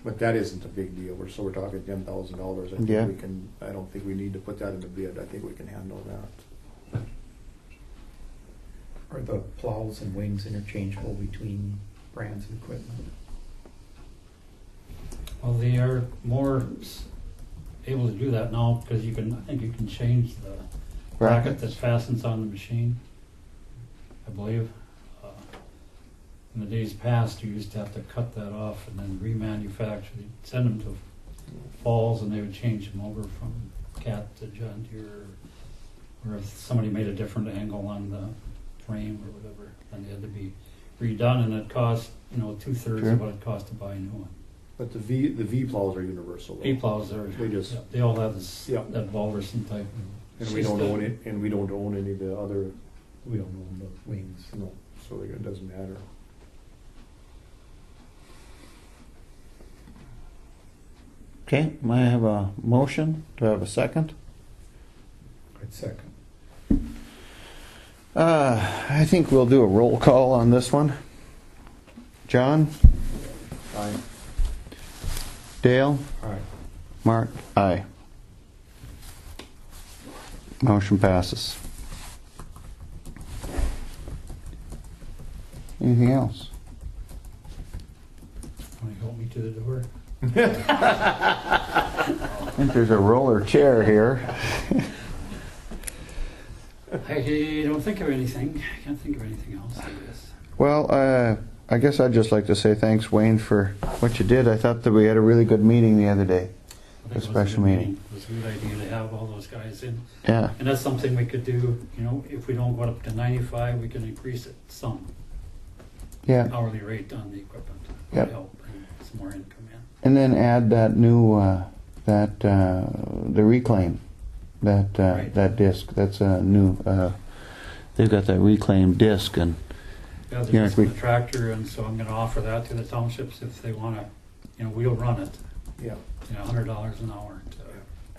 But that isn't a big deal, we're talking $10,000, I think Yeah. we can, I don't think we need to put that in the bid, I think we can handle that. Are the plows and wings interchangeable between brands of equipment? Well, they are more able to do that now because I think you can change the bracket that fastens on the machine, I believe. In the days past, you used to have to cut that off and then remanufacture. You'd send them to Falls and they would change them over from Cat to John Deere, or if somebody made a different angle on the frame or whatever, then they had to be redone, and it cost 2/3 Sure. of what it cost to buy a new one. But the V plows are universal. though. A-plows are, They just- yeah, they all have this, Yeah. that Volverson type. And we don't own it, and we don't own any of the other, We don't own the wings. no, so it doesn't matter. Okay. May I have a motion? Do I have a second? I'd second. I think we'll do a roll call on this one. John? Aye. Dale? Aye. Mark? Aye. Motion passes. Anything else? Want to help me to the door? I think there's a roller chair here. I don't think of anything. I can't think of anything else, I guess. Well, I guess I'd just like to say thanks, Wayne, for what you did. I thought that we had a really good meeting the other day. I think A it was special good meeting. It was a good idea to have all those guys in. Yeah, And that's something we could do, you know, if we don't go up to 95, we can increase it some yeah. hourly rate on the equipment. Would Yep. help bring some more income in. And then add that new, the reclaim, Right. that disc. That's a new, they've got that reclaim disc and, Yeah, Yeah, there's we- the tractor, and so I'm gonna offer that to the townships if they wanna, you know, we'll run it, Yeah. you know, $100 an hour.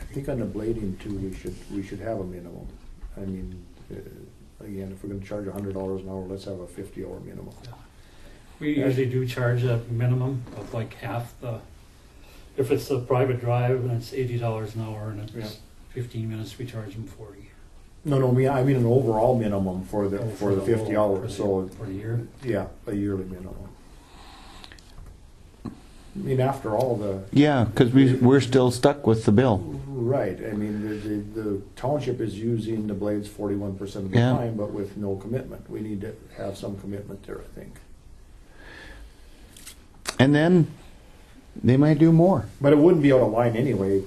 I think on the blading too, we should have a minimum. I mean, again, if we're gonna charge $100 an hour, let's have a 50-hour minimum. We usually do charge a minimum of like half the, if it's a private drive and it's $80 an hour and Yeah. it's 15 minutes, we charge them 40. No, I mean an overall minimum for the 50 hours, so, For the year. yeah, a yearly minimum. I mean, after all the, yeah, because we're still stuck with the bill. right, I mean, the township is using the blades 41% of the Yeah. time, but with no commitment. We need to have some commitment there, I think. And then they might do more. But it wouldn't be out of line anyway.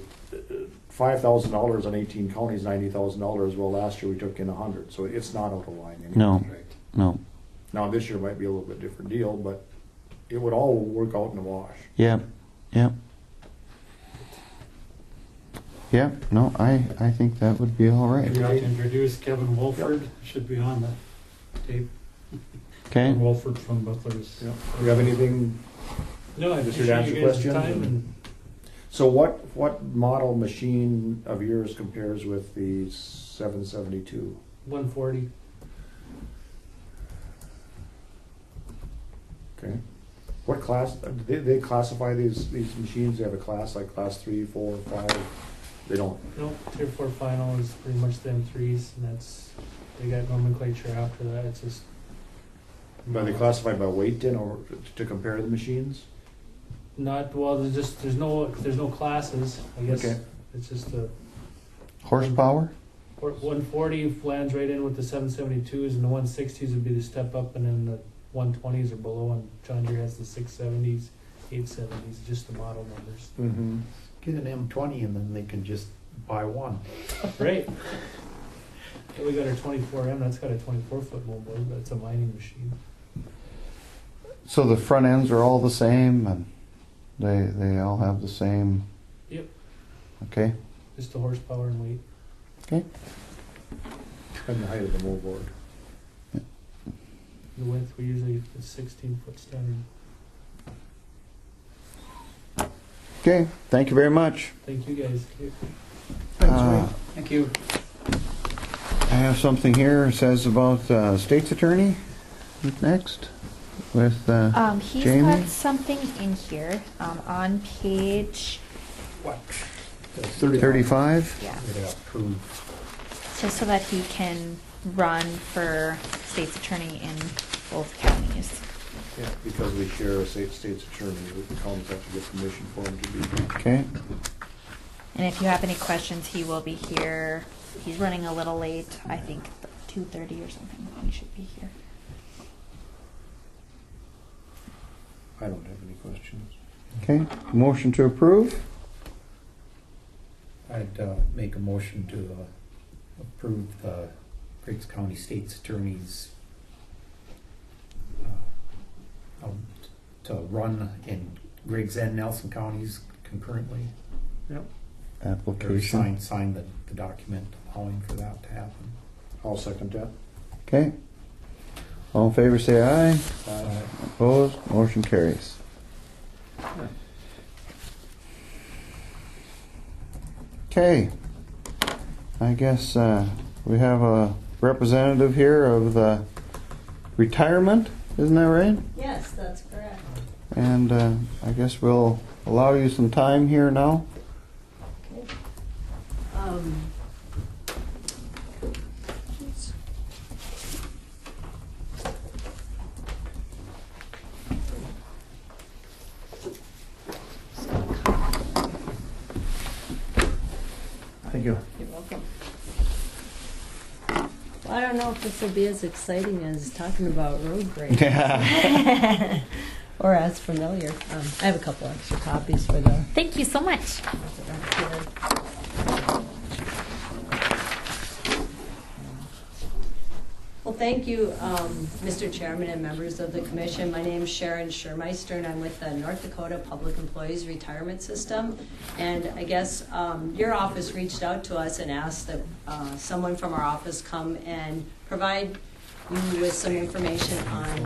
$5,000 on 18 counties, $90,000. Well, last year we took in 100, so it's not out of line anyway. No, Right. no. Now this year might be a little bit different deal, but it would all work out in the wash. Yeah, yeah. Yeah, no, I think that would be all right. I'd like to introduce Kevin Wolford, should be on the tape. Okay? Kevin Wolford from Butler's. Do you have anything? No, I Just here appreciate to answer you guys' questions time and- and So what model machine of yours compares with the 772? 140. Okay. What class, they classify these machines, they have a class like class 3, 4, 5? They don't? No, tier 4 final is pretty much them threes, and that's, they got nomenclature after that. It's just. Are they classified by weight then, or to compare the machines? Not, well, there's no classes, I guess. Okay. It's just a. Horsepower? 140 lands right in with the 772s, and the 160s would be the step up, and then the 120s are below, and John Deere has the 670s, 870s, just the model numbers. Mm-hmm. Get an M20 and then they can just buy one. Right. Then we got our 24M, that's got a 24-foot moldboard, but it's a mining machine. So the front ends are all the same and they all have the same? Yep. Okay, Just the horsepower and weight. okay. And the height of the moldboard. The width, we usually, it's 16-foot standard. Okay, thank you very much. Thank you, guys. Thank you. I have something here, it says about state's attorney next with He's Jamie. got something in here, on page, What? 35. yeah, Get it approved. just so that he can run for state's attorney in both counties. Yeah, because we share a state's attorney, the counties have to get permission for him to be. Okay, And if you have any questions, he will be here. He's running a little late, I think 2:30 or something. He should be here. I don't have any questions. okay. Motion to approve? I'd make a motion to approve the Griggs County State's Attorney's to run in Griggs and Nelson counties concurrently. Yep. Or Application. sign the document allowing for that to happen. I'll second that. Okay. All in favor say aye. Uh, Opposed? Motion carries. Okay. I guess we have a representative here of the retirement, isn't that right? Yes, that's correct. And I guess we'll allow you some time here now. Okay. Jeez. Just got a Thank you. You're welcome. Well, I don't know if this will be as exciting as talking about road grades. Or as familiar. I have a couple extra copies for the. Thank you so much. Well, thank you, Mr. Chairman and members of the commission. My name is Sharon Schurmeister, and I'm with the North Dakota Public Employees Retirement System. And I guess your office reached out to us and asked that someone from our office come and provide you with some information on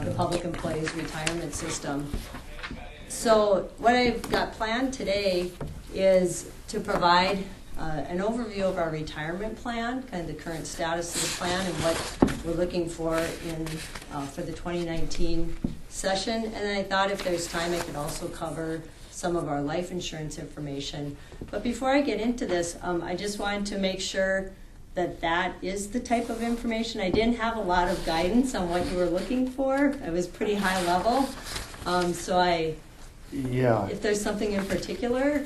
the Public Employees Retirement System. So what I've got planned today is to provide an overview of our retirement plan, kind of the current status of the plan and what we're looking for in for the 2019 session. And then I thought if there's time, I could also cover some of our life insurance information. But before I get into this, I just wanted to make sure that that is the type of information. I didn't have a lot of guidance on what you were looking for. It was pretty high level. Yeah. If there's something in particular.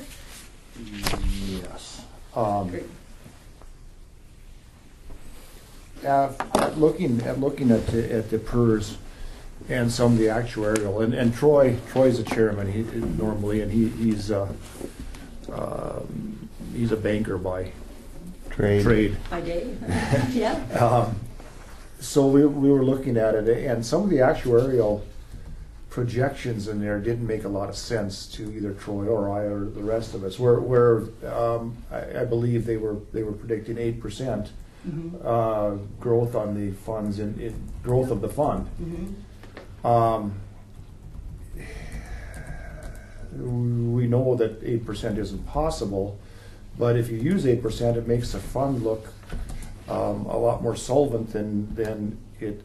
Yes. Great. At looking at the PERS and some of the actuarial, and Troy's the chairman normally, and he's a banker by trade. By day. Yeah. So we were looking at it, and some of the actuarial projections in there didn't make a lot of sense to either Troy or I or the rest of us. Where I believe they were predicting 8% growth on the funds in growth of the fund. We know that 8% isn't possible, but if you use 8%, it makes the fund look a lot more solvent than it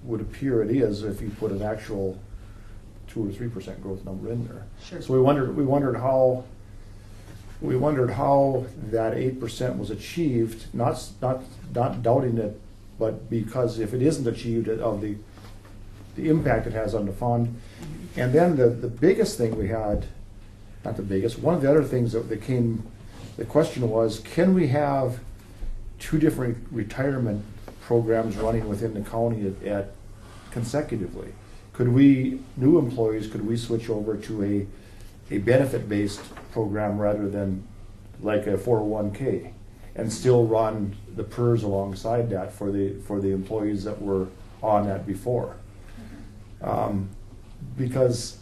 would appear it is if you put an actual 2 or 3% growth number in there. Sure. So we wondered how that 8% was achieved, not doubting it, but because if it isn't achieved, of the impact it has on the fund. And then the biggest thing we had, not the biggest, one of the other things that came, the question was, can we have 2 different retirement programs running within the county at consecutively? Could we, new employees, could we switch over to a benefit-based program rather than like a 401k, and still run the PERS alongside that for the employees that were on that before? Because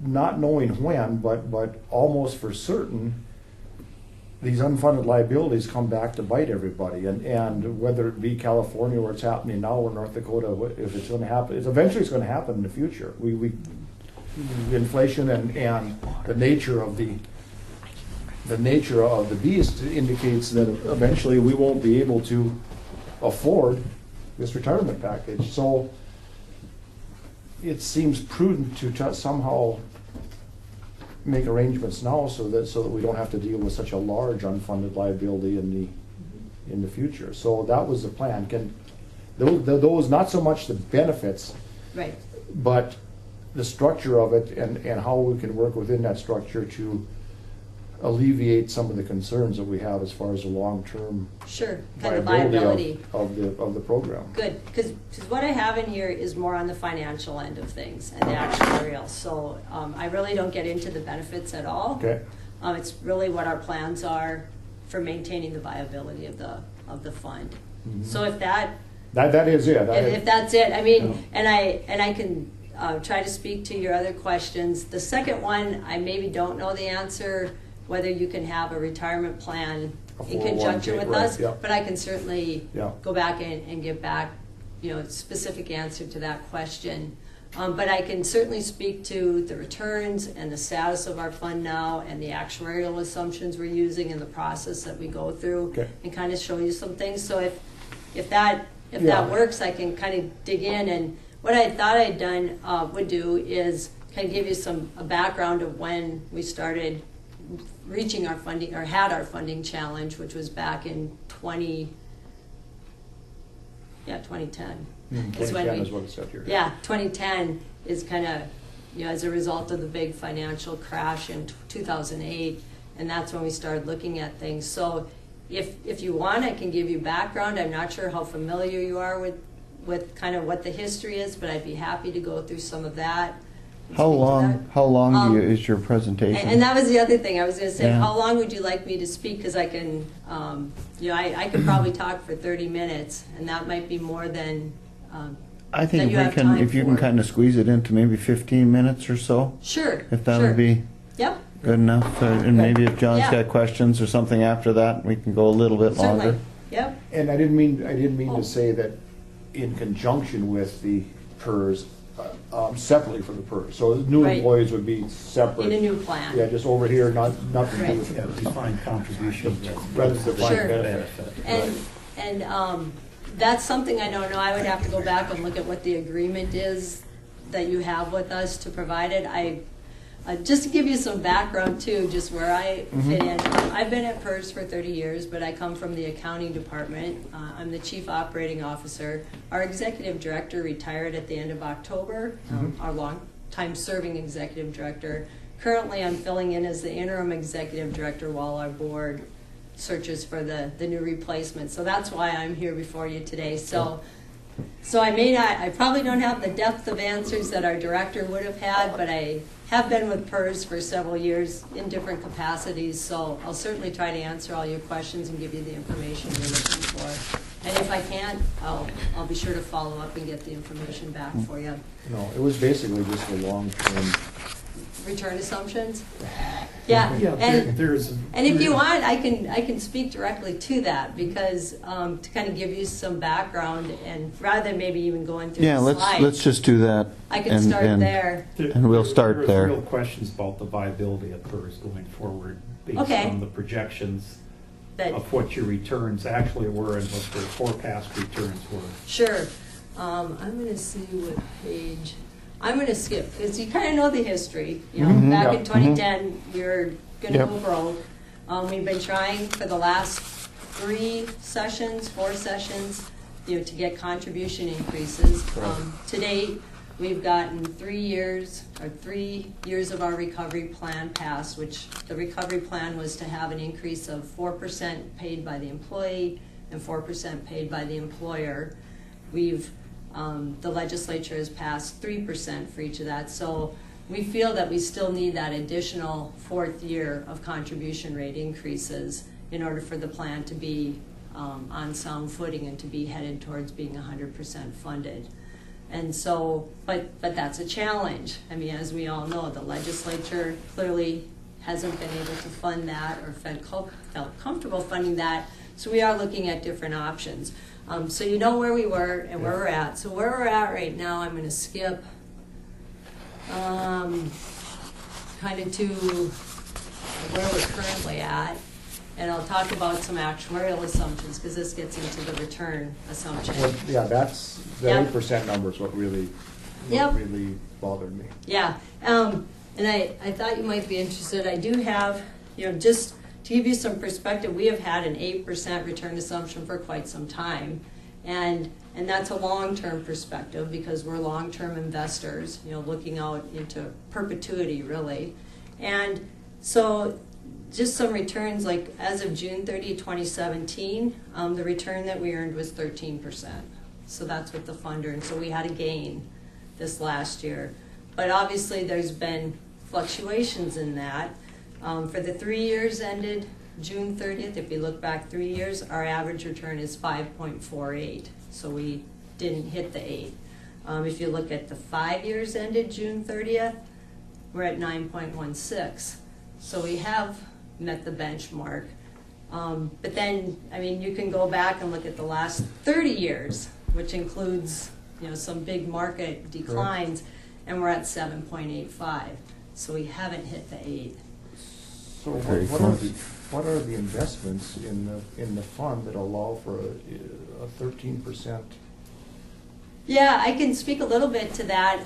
not knowing when, but almost for certain, these unfunded liabilities come back to bite everybody, and whether it be California where it's happening now, or North Dakota, if it's going to happen, eventually it's going to happen in the future. We inflation and the nature of the beast indicates that eventually we won't be able to afford this retirement package. So it seems prudent to somehow make arrangements now so that we don't have to deal with such a large unfunded liability in the future. So that was the plan. Those not so much the benefits, Right. but the structure of it and how we can work within that structure to alleviate some of the concerns that we have as far as the long-term Sure. Kind of viability. of the program. Good, because what I have in here is more on the financial end of things and the actuarial. So I really don't get into the benefits at all. Okay. It's really what our plans are for maintaining the viability of the fund. Mhm. So if that is it. if that's it, I mean, Yeah. and I can try to speak to your other questions. The second one, I maybe don't know the answer, whether you can have a retirement plan in conjunction with us, yeah. but I can certainly Yeah. go back and get back, specific answer to that question. But I can certainly speak to the returns and the status of our fund now and the actuarial assumptions we're using and the process that we go through, Okay. and kind of show you some things. So if that Yeah. works, I can kind of dig in. And what I thought I'd done would do is kind of give you a background of when we started reaching our funding, or had our funding challenge, which was back in 2010. Is when 2010 is what it said here. Yeah, 2010 is kind of as a result of the big financial crash in 2008, and that's when we started looking at things. So if you want, I can give you background. I'm not sure how familiar you are with kind of what the history is, but I'd be happy to go through some of that. and How speak to long? that. How long is your presentation? And that was the other thing I was going to say. Yeah. How long would you like me to speak? Because I can, I could probably talk for 30 minutes, and that might be more than. I think that you if have we can, time if you can for. kind of squeeze it into maybe 15 minutes or so, Sure. if that sure. would be Yep. good enough. And maybe if John's Yeah. got questions or something after that, we can go a little bit Certainly. longer. Yep. And I didn't mean Oh. to say that in conjunction with the PERS, separately from the PERS. So new Right. employees would be separate. In a new plan. Yeah, just over here, nothing to do Right. with Yeah, defined contribution. rather than defined Sure. benefit. And that's something I don't know. I would have to go back and look at what the agreement is that you have with us to provide it. Just to give you some background too, just where I fit in. I've been at PERS for 30 years, but I come from the accounting department. I'm the chief operating officer. Our executive director retired at the end of October, our long-time serving executive director. Currently, I'm filling in as the interim executive director while our board searches for the new replacement. So that's why I'm here before you today. So I probably don't have the depth of answers that our director would have had, but I have been with PERS for several years in different capacities. So I'll certainly try to answer all your questions and give you the information you're looking for. And if I can't, I'll be sure to follow up and get the information back for you. No, it was basically just a long-term. Return assumptions? Yeah, Yeah, and there's. if you want, I can speak directly to that because to kind of give you some background and rather than maybe even going through Yeah, the slides, let's just do that. I can start there. And we'll start there. Real questions about the viability of PERS going forward based Okay. on the projections That of what your returns actually were and what their forecast returns were. sure. I'm going to see what page. I'm going to skip because you kind of know the history. You know, back in 2010, we were going to Yep. go broke. We've been trying for the last 4 sessions, to get contribution increases. To date, we've gotten 3 years of our recovery plan passed, which the recovery plan was to have an increase of 4% paid by the employee and 4% paid by the employer. The legislature has passed 3% for each of that. So we feel that we still need that additional 4th year of contribution rate increases in order for the plan to be on sound footing and to be headed towards being 100% funded. And so, but that's a challenge. I mean, as we all know, the legislature clearly hasn't been able to fund that or felt comfortable funding that. So we are looking at different options. So you know where we were and where we're at. So where we're at right now, I'm going to skip kind of to where we're currently at. And I'll talk about some actuarial assumptions because this gets into the return assumption. Well, yeah, that's the Yep. 8% number is what really Yep. bothered me. Yeah, and I thought you might be interested. I do have, just to give you some perspective, we have had an 8% return assumption for quite some time. And that's a long-term perspective because we're long-term investors, looking out into perpetuity, really. And so just some returns, like as of June 30, 2017, the return that we earned was 13%. So that's what the fund earned. So we had a gain this last year. But obviously there's been fluctuations in that. For the 3 years ended June 30th, if we look back 3 years, our average return is 5.48. So we didn't hit the 8. If you look at the 5 years ended June 30th, we're at 9.16. So we have met the benchmark. But then, I mean, you can go back and look at the last 30 years, which includes, some big market declines, and we're at 7.85. So we haven't hit the 8. So Very what are the investments in the fund that allow for a 13%? Yeah, I can speak a little bit to that.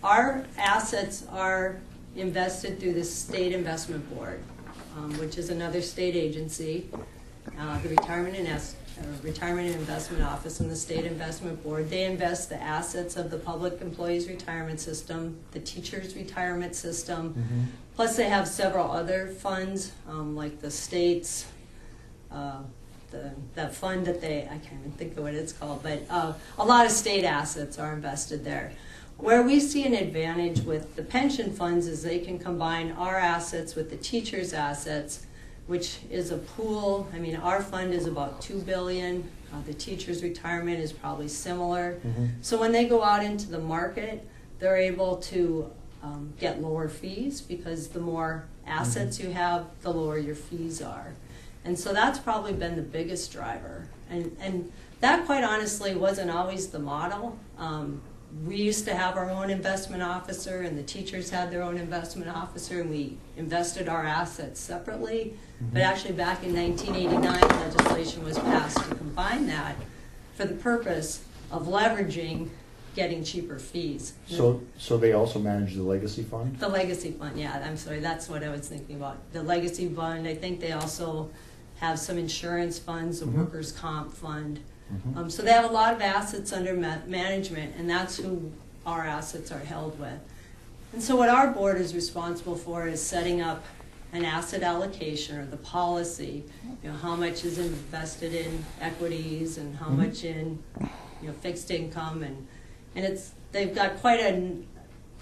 Our assets are invested through the State Investment Board, which is another state agency. The Retirement and Retirement and Investment Office and the State Investment Board. They invest the assets of the public employees retirement system, the teachers retirement system, plus they have several other funds, like the state's, that fund that I can't even think of what it's called, but a lot of state assets are invested there. Where we see an advantage with the pension funds is they can combine our assets with the teachers' assets, which is a pool. I mean, our fund is about $2 billion. The teachers' retirement is probably similar. So when they go out into the market, they're able to get lower fees because the more assets you have, the lower your fees are. And so that's probably been the biggest driver. And that, quite honestly, wasn't always the model. We used to have our own investment officer, and the teachers had their own investment officer, and we invested our assets separately. But actually back in 1989, legislation was passed to combine that for the purpose of leveraging getting cheaper fees. So they also manage the legacy fund? The legacy fund, yeah, I'm sorry, that's what I was thinking about. The legacy fund, I think they also have some insurance funds, a workers' comp fund. So they have a lot of assets under management, and that's who our assets are held with. And so what our board is responsible for is setting up an asset allocation, or the policy, how much is invested in equities and how much in fixed income, and they've got quite an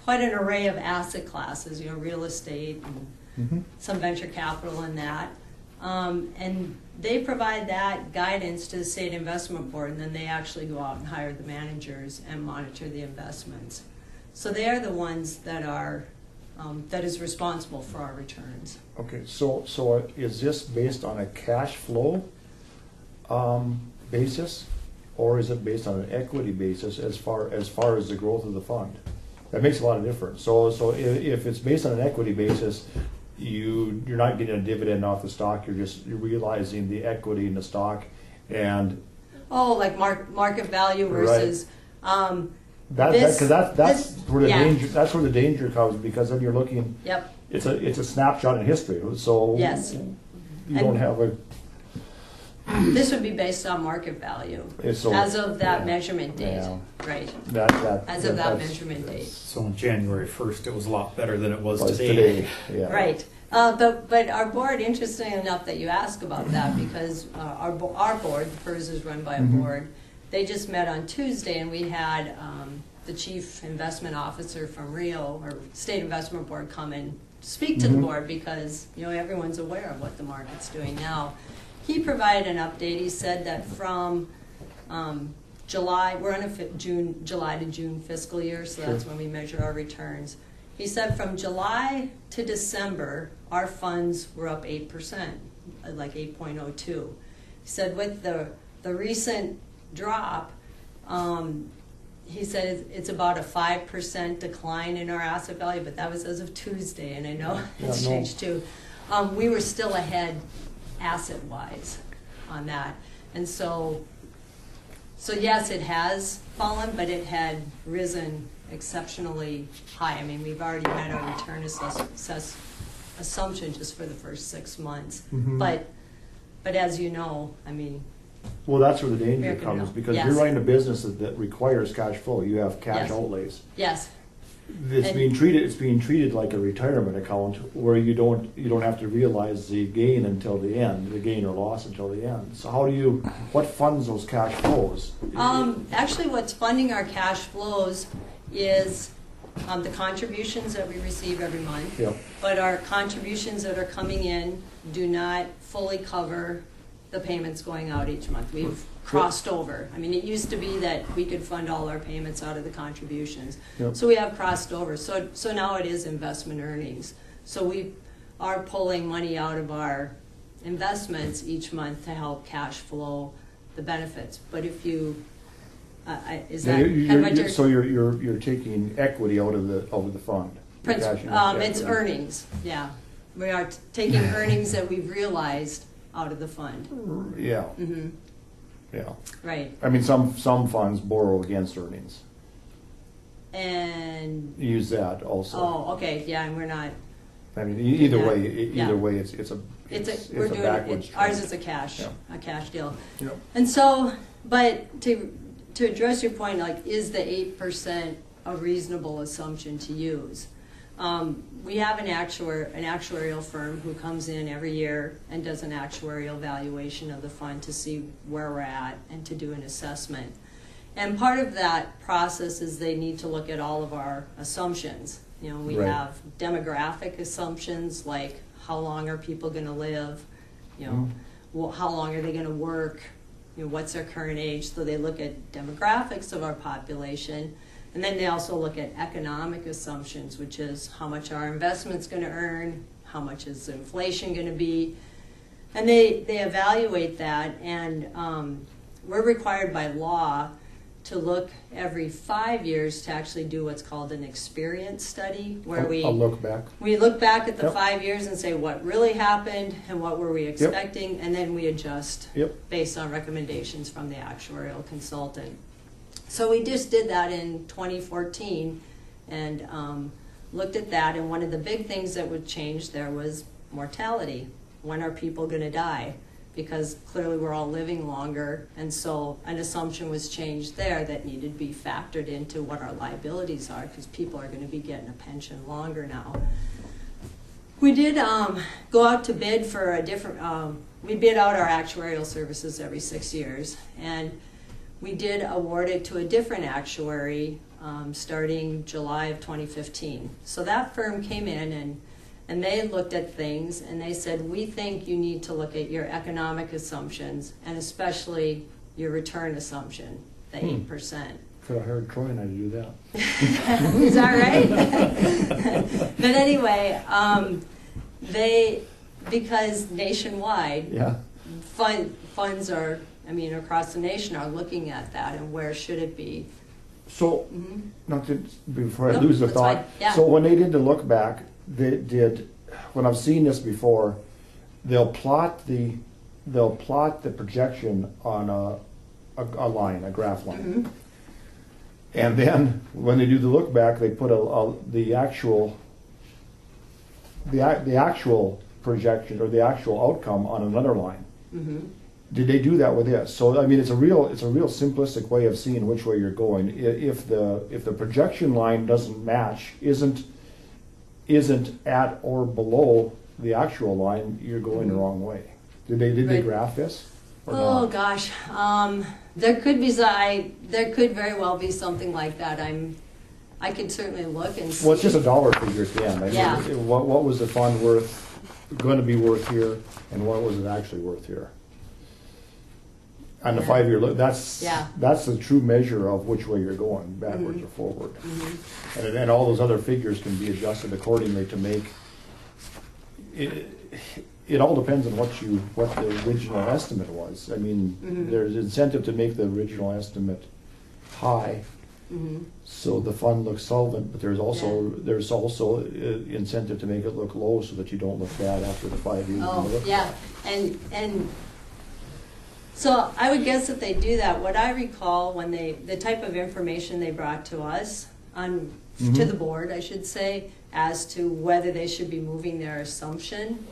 array of asset classes, real estate and some venture capital in that. And they provide that guidance to the State Investment Board, and then they actually go out and hire the managers and monitor the investments. So they are the ones that is responsible for our returns. Okay, so is this based on a cash flow basis, or is it based on an equity basis as far as the growth of the fund? That makes a lot of difference. So if it's based on an equity basis, you're not getting a dividend off the stock. You're realizing the equity in the stock, and like market value versus. Right. That's where the danger. That's where the danger comes, because then you're looking. Yep. It's a snapshot in history. So yes. You don't have a. This would be based on market value as of that measurement date, right? As of that measurement date. So on January 1st, it was a lot better than it was today. Yeah. Right. But our board, interesting enough that you ask about that, because our board, PERS is run by a board, they just met on Tuesday, and we had the chief investment officer from Rio, or State Investment Board, come and speak to the board, because everyone's aware of what the market's doing now. He provided an update. He said that from July, we're on a July to June fiscal year, so that's when we measure our returns. He said from July to December, our funds were up 8%, like 8.02. He said with the recent drop, he said it's about a 5% decline in our asset value, but that was as of Tuesday, and I know it's changed too. We were still ahead asset-wise on that. And so yes, it has fallen, but it had risen exceptionally high. I mean, we've already met our return assumption just for the first 6 months. But as you know, I mean... Well, that's where the danger comes, because you're running a business that requires cash flow. You have cash outlays. Yes. It's being treated like a retirement account, where you don't have to realize the gain until the end, the gain or loss until the end. So what funds those cash flows? Actually, what's funding our cash flows is the contributions that we receive every month. Yep. But our contributions that are coming in do not fully cover the payments going out each month. We've crossed over. I mean, it used to be that we could fund all our payments out of the contributions. Yep. So we have crossed over. So now it is investment earnings. So we are pulling money out of our investments each month to help cash flow the benefits. But if you is that so you're taking equity out of the fund? It's earnings. Yeah, we are taking earnings that we've realized out of the fund. Yeah. Yeah. Right. I mean, some funds borrow against earnings. And Use that also. Oh, okay. Yeah, and we're not. I mean, either Yeah. way, Yeah. either way, it's a We're doing backwards ours trend. is a cash deal. Yep. And so, but to address your point, like, is the 8% a reasonable assumption to use? We have an actuarial firm who comes in every year and does an actuarial valuation of the fund to see where we're at and to do an assessment. And part of that process is they need to look at all of our assumptions. You know, we Right. have demographic assumptions, like how long are people going to live, you know, how long are they going to work, you know, what's their current age. So they look at demographics of our population. And then they also look at economic assumptions, which is how much our investment's going to earn, how much is inflation going to be. And they evaluate that, and we're required by law to look every 5 years to actually do what's called an experience study, where I'll look back. we look back at the Yep. 5 years and say what really happened and what were we expecting, and then we adjust Yep. based on recommendations from the actuarial consultant. So we just did that in 2014 and looked at that, and one of the big things that would change there was mortality. When are people going to die? Because clearly we're all living longer, and so an assumption was changed there that needed to be factored into what our liabilities are, because people are going to be getting a pension longer now. We did go out to bid for a different, we bid out our actuarial services every 6 years, and we did award it to a different actuary starting July of 2015. So that firm came in and they looked at things and they said, we think you need to look at your economic assumptions and especially your return assumption, the 8%. Could have hired Troy and I to do that. Is that right? But anyway, because nationwide, Yeah. funds are, I mean, across the nation are looking at that and where should it be. So, not to, before I Nope, lose the that's thought. fine. Yeah. So when they did the look back, they did, when I've seen this before, they'll plot the projection on a line, a graph line. And then when they do the look back, they put the actual projection or the actual outcome on another line. Did they do that with this? So I mean, it's a real simplistic way of seeing which way you're going. If the projection line doesn't match, isn't at or below the actual line, you're going the wrong way. Did they Right. graph this? Or Oh not? gosh, there could very well be something like that. I could certainly look and see. Well, it's just a dollar figure at the end. I mean, Yeah. what was the fund going to be worth here, and what was it actually worth here? On the Yeah. 5-year look, that's Yeah. the true measure of which way you're going, backwards or forward. And then all those other figures can be adjusted accordingly to make it. It all depends on what the original estimate was. I mean, there's incentive to make the original estimate high, so the fund looks solvent. But there's also incentive to make it look low so that you don't look bad after the 5 years. Oh, yeah, and so I would guess that they do that. What I recall when the type of information they brought to us to the board, I should say, as to whether they should be moving their assumption.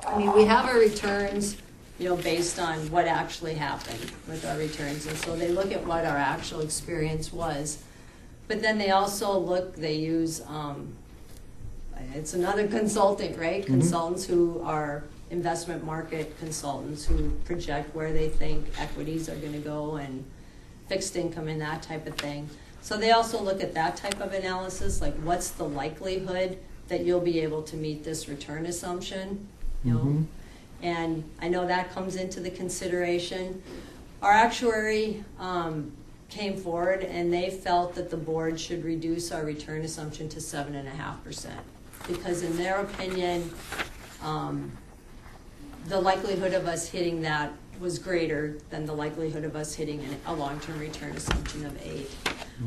I mean, we have our returns, based on what actually happened with our returns, and so they look at what our actual experience was. But then they also they use, it's another consultant, right? Consultants who are investment market consultants who project where they think equities are going to go and fixed income and that type of thing. So they also look at that type of analysis, like what's the likelihood that you'll be able to meet this return assumption, And I know that comes into the consideration. Our actuary came forward and they felt that the board should reduce our return assumption to 7.5%, because in their opinion, the likelihood of us hitting that was greater than the likelihood of us hitting a long-term return assumption of 8.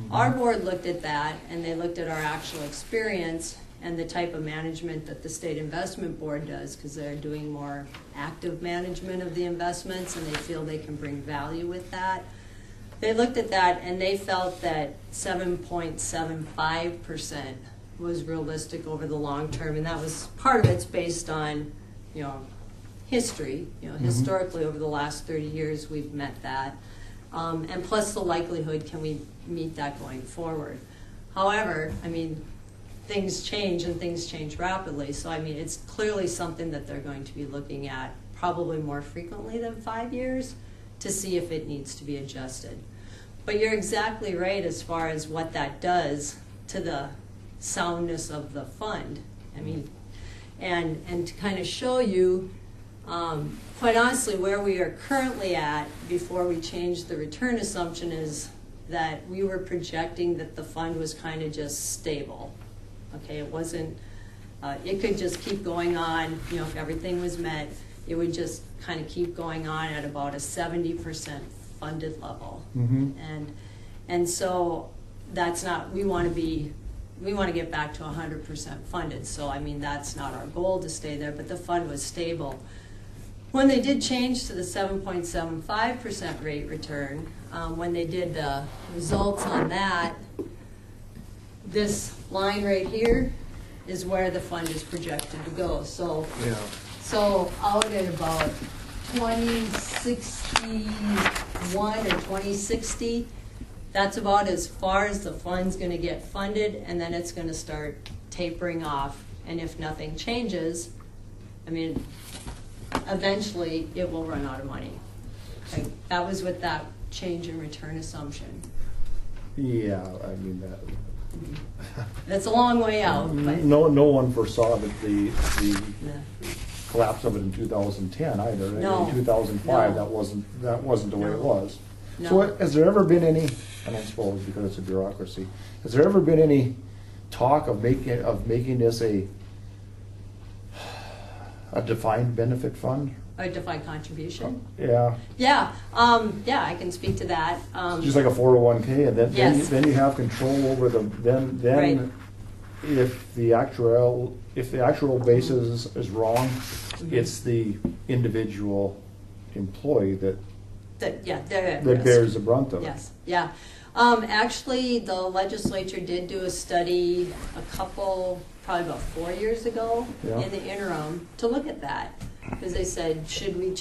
Our board looked at that and they looked at our actual experience and the type of management that the State Investment Board does, because they're doing more active management of the investments and they feel they can bring value with that. They looked at that and they felt that 7.75% was realistic over the long term, and that was part of it's based on, history. Historically over the last 30 years we've met that, and plus the likelihood, can we meet that going forward? However, things change and things change rapidly, so it's clearly something that they're going to be looking at probably more frequently than 5 years to see if it needs to be adjusted. But you're exactly right as far as what that does to the soundness of the fund. And to kind of show you, quite honestly, where we are currently at before we changed the return assumption is that we were projecting that the fund was kind of just stable. Okay, it wasn't, it could just keep going on, if everything was met, it would just kind of keep going on at about a 70% funded level. And so that's not, we want to get back to 100% funded. So that's not our goal to stay there, but the fund was stable. When they did change to the 7.75% rate return, when they did the results on that, this line right here is where the fund is projected to go. So, so out at about 2061 or 2060, that's about as far as the fund's going to get funded, and then it's going to start tapering off. And if nothing changes, eventually it will run out of money. Okay? That was with that change in return assumption. Yeah, That's a long way out. But no one foresaw that the collapse of it in 2010 either. No. In 2005, No. that wasn't the way it No. was. No. So has there ever been any, and I suppose because it's a bureaucracy, has there ever been any talk of making this a defined benefit fund? A defined contribution? Yeah. Yeah, I can speak to that. Just like a 401k, and Yes. then you have control over then Right. if the actual basis is wrong, Mm-hmm. it's the individual employee that They're at that risk. bears the brunt of it. Yes, yeah. Actually, the legislature did do a study probably about 4 years ago Yeah. in the interim to look at that. Because they said, should we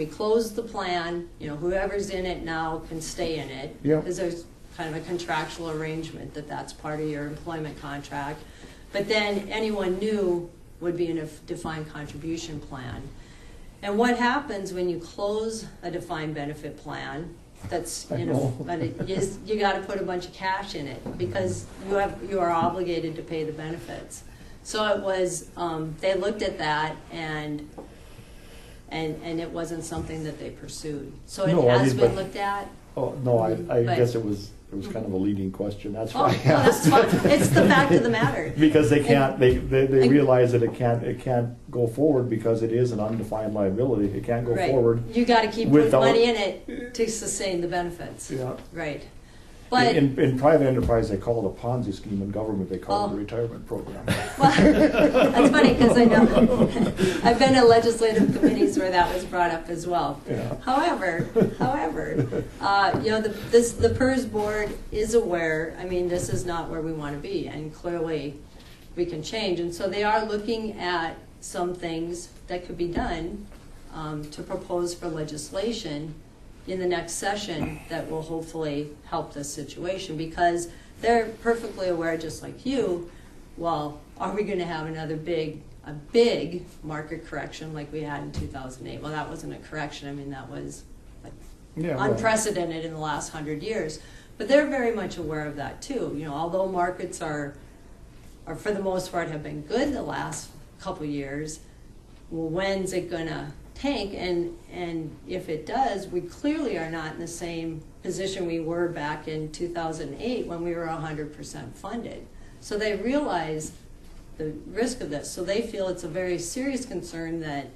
close the plan? Whoever's in it now can stay in it. Yeah. Because there's kind of a contractual arrangement that's part of your employment contract. But then anyone new would be in a defined contribution plan. And what happens when you close a defined benefit plan that's I know. but it is, you got to put a bunch of cash in it because you are obligated to pay the benefits. So it was they looked at that and it wasn't something that they pursued. So it No, has been but- looked at. Oh no, I But- guess it was kind of a leading question. That's Oh, why. no, that's fine. It's the fact of the matter. Because they can't, they And- realize that it can't go forward because it is an undefined liability. It can't go Right. forward. You got to keep putting without- money in it to sustain the benefits. Yeah. Right. But In private enterprise, they call it a Ponzi scheme. In government, they call it Oh. a retirement program. well, that's funny because I know I've been in legislative committees where that was brought up as well. Yeah. However, the PERS board is aware. This is not where we want to be, and clearly we can change. And so they are looking at some things that could be done to propose for legislation in the next session that will hopefully help this situation, because they're perfectly aware, just like you, well, are we going to have a big market correction like we had in 2008? Well, that wasn't a correction. That was Yeah, right. unprecedented in the last 100 years. But they're very much aware of that too. Although markets are for the most part have been good the last couple years, well, when's it going to tank? And if it does, we clearly are not in the same position we were back in 2008 when we were 100% funded. So they realize the risk of this. So they feel it's a very serious concern that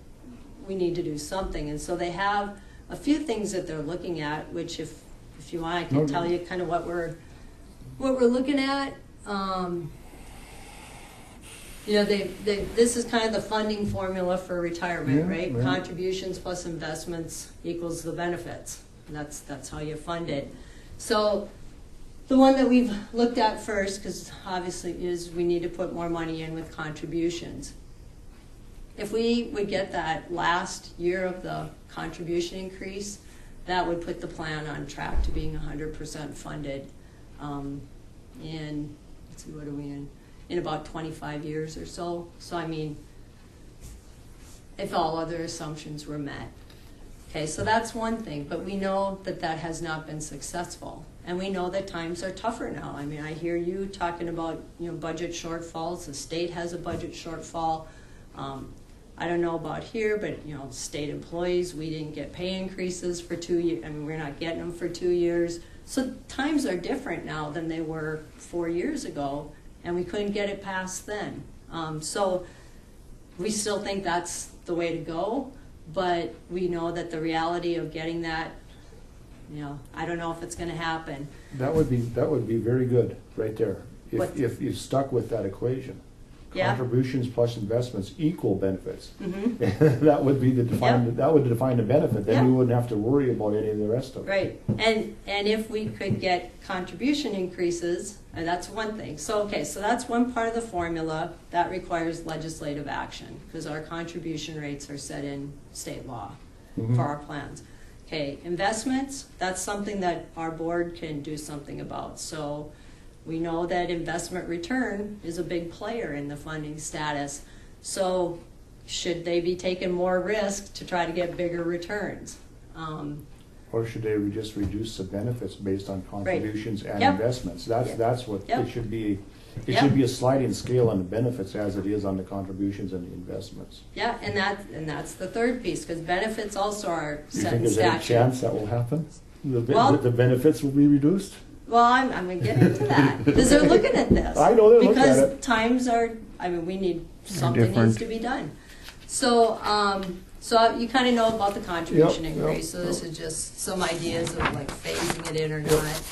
we need to do something. And so they have a few things that they're looking at, which if you want, I can tell you kind of what we're looking at. This is kind of the funding formula for retirement, Yeah, right? right. Contributions plus investments equals the benefits. And that's how you fund it. So The one that we've looked at first, because obviously is we need to put more money in with contributions. If we would get that last year of the contribution increase, that would put the plan on track to being 100% funded in, let's see, what are we in about 25 years or so. So I mean, if all other assumptions were met. Okay, so that's one thing, but we know that that has not been successful. And we know that times are tougher now. I mean, I hear you talking about, budget shortfalls. The state has a budget shortfall. I don't know about here, but, state employees, we didn't get pay increases for 2 years. I mean, we're not getting them for 2 years. So times are different now than they were 4 years ago, and we couldn't get it passed then. So we still think that's the way to go, but we know that the reality of getting that, I don't know if it's going to happen. That would be very good right there. What? If you stuck with that equation. Yeah. Contributions plus investments equal benefits. Mm-hmm. That would be that would define the benefit. Then Yep. you wouldn't have to worry about any of the rest of it. Right, and if we could get contribution increases, and that's one thing. So that's one part of the formula that requires legislative action, because our contribution rates are set in state law Mhm. for our plans. Okay, investments, that's something that our board can do something about. So we know that investment return is a big player in the funding status. So should they be taking more risk to try to get bigger returns? Or should they just reduce the benefits based on contributions and Yep. investments? That's what Yep. it should be. It Yep. should be a sliding scale on the benefits as it is on the contributions and the investments. Yeah, and that's the third piece, because benefits also are Do you set think in there's any statute. chance that will happen? Well- The benefits will be reduced? Well, I'm going to get into that, because they're looking at this. I know they're looking at Because it. times are, we need, something different. needs to be done. So, so you kind of know about the contribution Yep, increase, yep, so this is just some ideas of like phasing it in or not.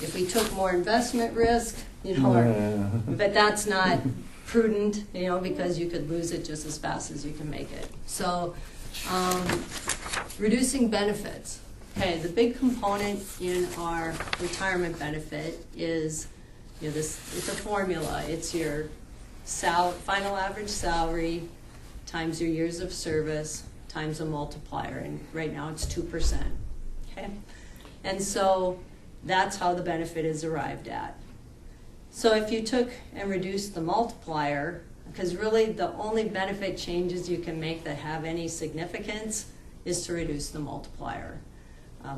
If we took more investment risk, but that's not prudent, because you could lose it just as fast as you can make it. So, reducing benefits. Okay, the big component in our retirement benefit is, it's a formula. It's your final average salary times your years of service times a multiplier, and right now it's 2%. Okay, and so that's how the benefit is arrived at. So if you took and reduced the multiplier, because really the only benefit changes you can make that have any significance is to reduce the multiplier.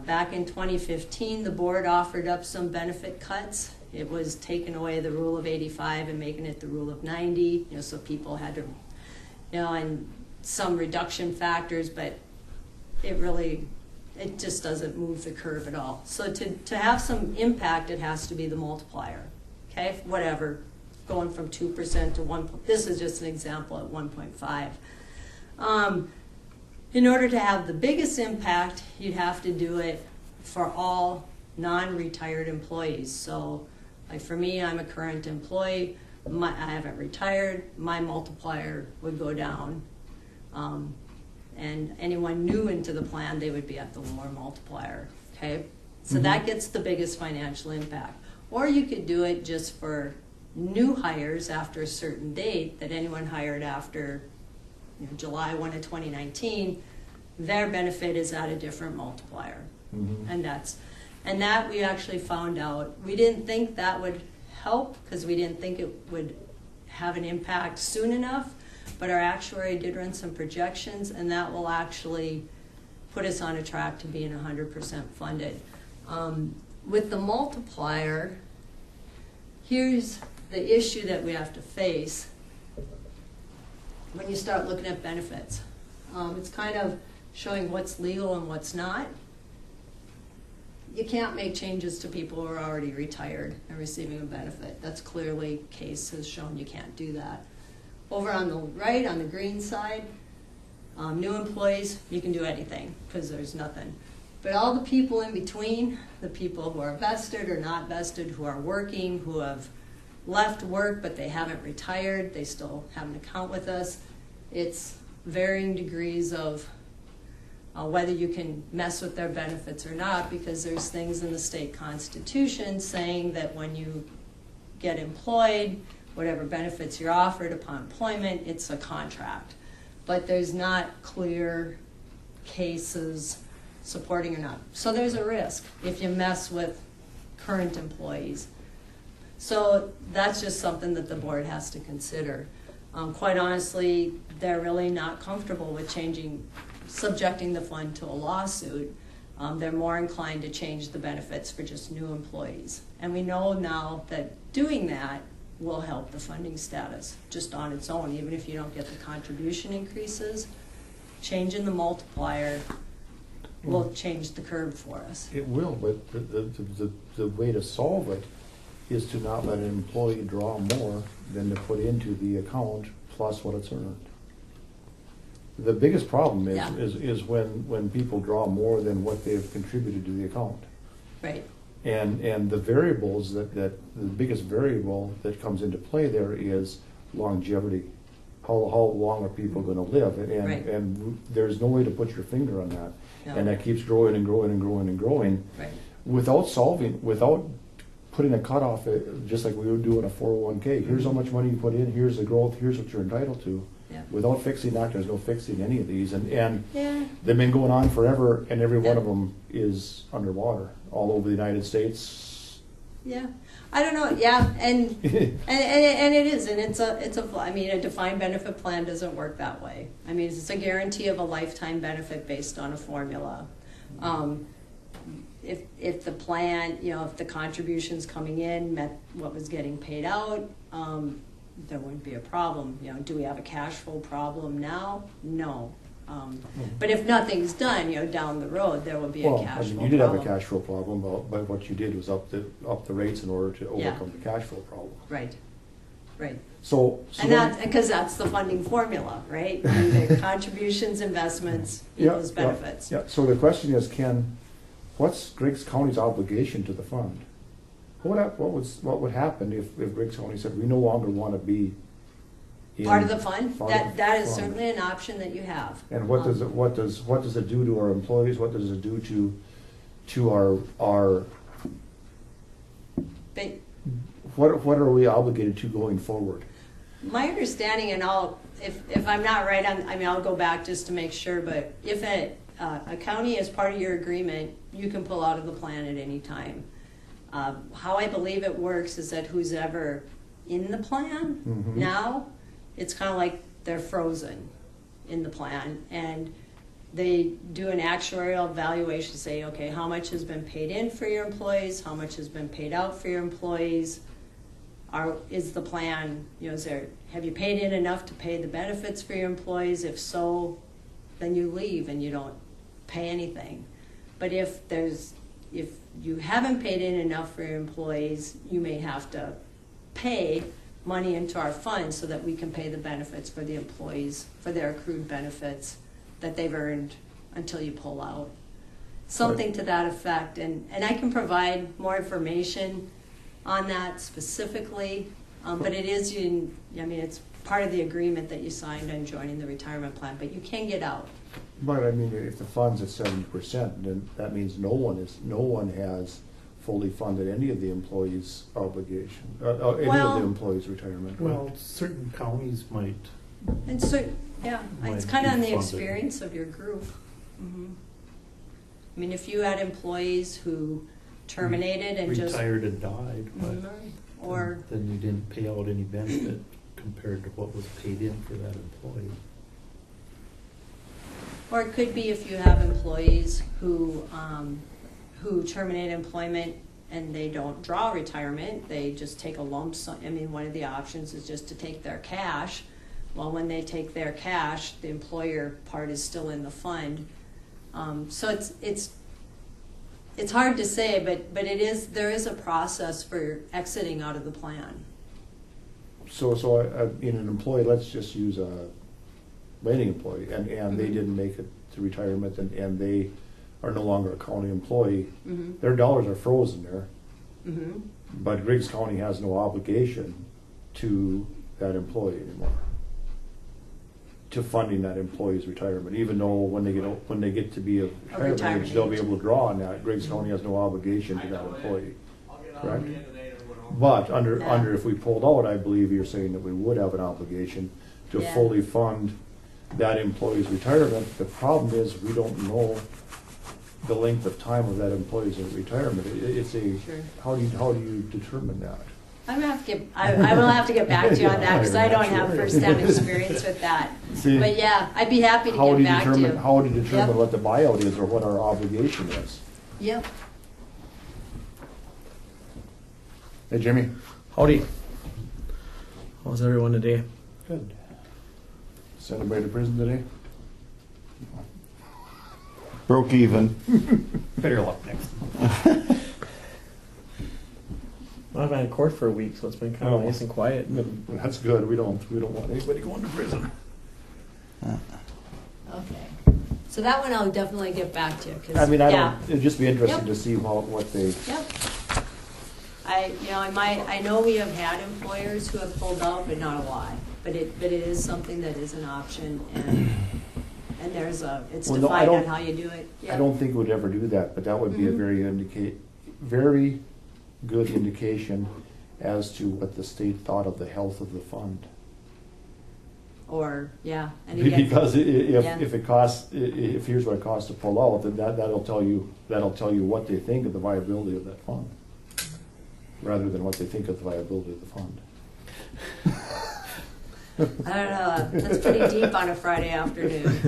Back in 2015, the board offered up some benefit cuts. It was taking away the rule of 85 and making it the rule of 90, so people had to, and some reduction factors, but it just doesn't move the curve at all. So to have some impact, it has to be the multiplier, okay? Whatever, going from 2% to 1, this is just an example at 1.5. In order to have the biggest impact, you'd have to do it for all non-retired employees. So, like for me, I'm a current employee. I haven't retired. My multiplier would go down. And anyone new into the plan, they would be at the lower multiplier. Okay? So that gets the biggest financial impact. Or you could do it just for new hires after a certain date, that anyone hired after July 1 of 2019, their benefit is at a different multiplier. Mhm. And that we actually found out. We didn't think that would help, because we didn't think it would have an impact soon enough, but our actuary did run some projections, and that will actually put us on a track to being 100% funded. With the multiplier, here's the issue that we have to face when you start looking at benefits. It's kind of showing what's legal and what's not. You can't make changes to people who are already retired and receiving a benefit. That's clearly, case has shown you can't do that. Over on the right, on the green side, new employees, you can do anything because there's nothing. But all the people in between, the people who are vested or not vested, who are working, who have left work but they haven't retired, they still have an account with us, it's varying degrees of whether you can mess with their benefits or not, because there's things in the state constitution saying that when you get employed, whatever benefits you're offered upon employment, it's a contract. But there's not clear cases supporting or not. So there's a risk if you mess with current employees. So that's just something that the board has to consider. Quite honestly, they're really not comfortable with subjecting the fund to a lawsuit. They're more inclined to change the benefits for just new employees. And we know now that doing that will help the funding status just on its own, even if you don't get the contribution increases. Changing the multiplier will change the curve for us. It will, but the way to solve it is to not let an employee draw more than to put into the account plus what it's earned. The biggest problem is when people draw more than what they've contributed to the account. Right. And the variables the biggest variable that comes into play there is longevity. How long are people going to live? And there's no way to put your finger on that. No. And that keeps growing and growing and growing and growing. Right. Without putting a cutoff, just like we would do in a 401k. Here's how much money you put in, here's the growth, here's what you're entitled to. Yeah. Without fixing that, there's no fixing any of these. And Yeah. they've been going on forever, and every one Yeah. of them is underwater all over the United States. Yeah, I don't know. Yeah, and it is, and it's a. I mean, a defined benefit plan doesn't work that way. I mean, it's a guarantee of a lifetime benefit based on a formula. If the plan, if the contributions coming in met what was getting paid out, there wouldn't be a problem. Do we have a cash flow problem now? No. But if nothing's done, down the road, there will be a cash flow problem. You did have a cash flow problem, but what you did was up the rates in order to overcome the cash flow problem. Right. So And that's because that's the funding formula, right? Either contributions, investments, equals benefits. Yeah. So the question is, what's Griggs County's obligation to the fund? What would happen if Griggs County said we no longer want to be Part of the fund? That is fund. certainly an option that you have. And what does it do to our employees? What does it do to our what are we obligated to going forward? My understanding, and if I'm not right on, I'll go back just to make sure, but if a county is part of your agreement, you can pull out of the plan at any time. How I believe it works is that who's ever in the plan now, it's kind of like they're frozen in the plan, and they do an actuarial evaluation, say, okay, how much has been paid in for your employees, how much has been paid out for your employees, is the plan, have you paid in enough to pay the benefits for your employees? If so, then you leave and you don't pay anything. But if you haven't paid in enough for your employees, you may have to pay money into our fund so that we can pay the benefits for the employees, for their accrued benefits that they've earned until you pull out. Something to that effect. And I can provide more information on that specifically, but it is, it's part of the agreement that you signed on joining the retirement plan, but you can get out. But if the fund's at 70%, then that means no one has fully funded any of the employees' obligation, any of the employees' retirement. Well, certain counties might. And so, it's kind of on the funded. experience of your group. If you had employees who terminated and retired and died, but or then you didn't pay out any benefit compared to what was paid in for that employee. Or it could be if you have employees who terminate employment and they don't draw retirement, they just take a lump sum. One of the options is just to take their cash. Well, when they take their cash, the employer part is still in the fund. So it's hard to say, but there is a process for exiting out of the plan. So in an employee, let's just use a landing employee, and they didn't make it to retirement, and they are no longer a county employee. Their dollars are frozen there, but Griggs County has no obligation to that employee anymore. to funding that employee's retirement, even though when they get to be a retirement retirement age, they'll be age. able to draw on that. Griggs County has no obligation to that employee, correct? But under if we pulled out, I believe you're saying that we would have an obligation to Yeah. fully fund that employee's retirement. The problem is we don't know the length of time of that employee's retirement. It's a, Sure. how do you determine that? I'm gonna have to get, I will have to get back to you on that, because I don't have first-hand experience with that. See, But yeah, I'd be happy to how get do you back to determine, you. how do you determine Yep. what the buyout is or what our obligation is? Yep. Hey, Jimmy? Howdy. How's everyone today? Good. Send anybody to prison today? Broke even. Better luck next. Well, I've been in court for a week, so it's been kind of Oh. nice and quiet. That's good. We don't want anybody going to prison. Okay. So that one I'll definitely get back to you, because, I mean, yeah. it'd just be interesting Yep. to see what they, Yep. I know we have had employers who have pulled out, but not a lot. But it is something that is an option, and it's Well, no, I defined on don't- how you do it. I Yep. don't think would ever do that, but that would be a Mhm. very good indication as to what the state thought of the health of the fund. Or, yeah, and again, Because Yeah. if it costs, if here's what it costs to pull out, then that'll tell you what they think of the viability of that fund, rather than what they think of the viability of the fund. I don't know, that's pretty deep on a Friday afternoon. What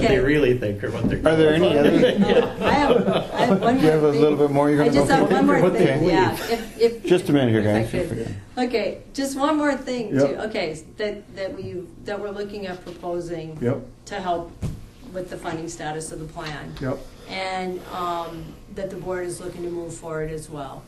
they Okay. really think or what they're. Are there any other? I have one more Do you have a thing. little bit more you're I gonna go just have through? one more What they thing, believe. yeah. If Just a minute here, if I guys. could. Okay, just one more thing Yep. too. Okay, that we're looking at proposing Yep, to help with the funding status of the plan, yep. and that the board is looking to move forward as well.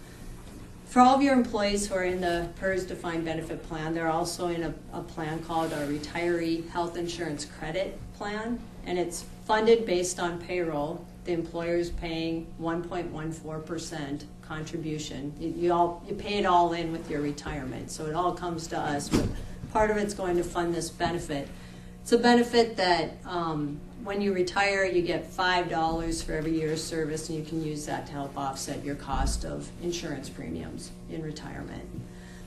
For all of your employees who are in the PERS defined benefit plan, they're also in a plan called our retiree health insurance credit plan, and it's funded based on payroll. The employer is paying 1.14% contribution. You pay it all in with your retirement, so it all comes to us, but part of it's going to fund this benefit. It's a benefit that when you retire, you get $5 for every year of service, and you can use that to help offset your cost of insurance premiums in retirement.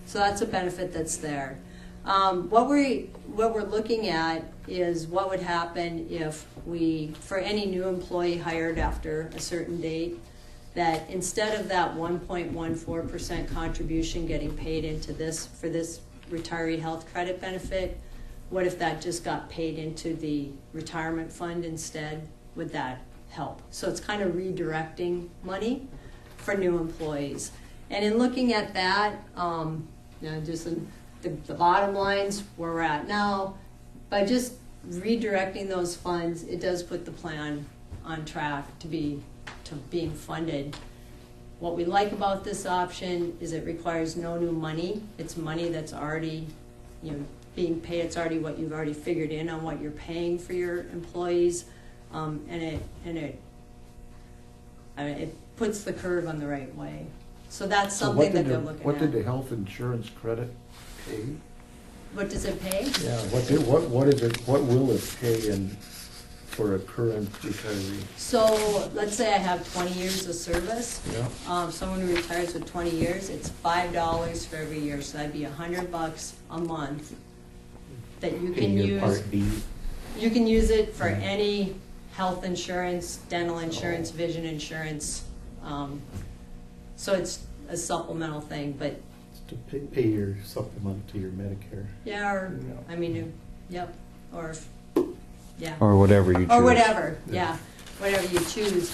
So that's a benefit that's there. What we're looking at is what would happen if for any new employee hired after a certain date, that instead of that 1.14% contribution getting paid into for this retiree health credit benefit, what if that just got paid into the retirement fund instead? Would that help? So it's kind of redirecting money for new employees. And in looking at that, just the bottom lines where we're at now, by just redirecting those funds, it does put the plan on track to being funded. What we like about this option is it requires no new money. It's money that's already, being paid. It's already what you've already figured in on what you're paying for your employees, and it puts the curve on the right way. So that's something that they're looking at. What did the health insurance credit pay? What does it pay? Yeah, what will it pay for a current retiree? So let's say I have 20 years of service. Yeah. Someone who retires with 20 years, it's $5 for every year. So that'd be $100 a month that you can In your use. Part B. You can use it for any health insurance, dental insurance, vision insurance. So it's a supplemental thing, but To pay your supplement to your Medicare. yeah, or, Yeah. I mean, yep, or, yeah. Or whatever you choose. Or whatever, yeah, whatever you choose.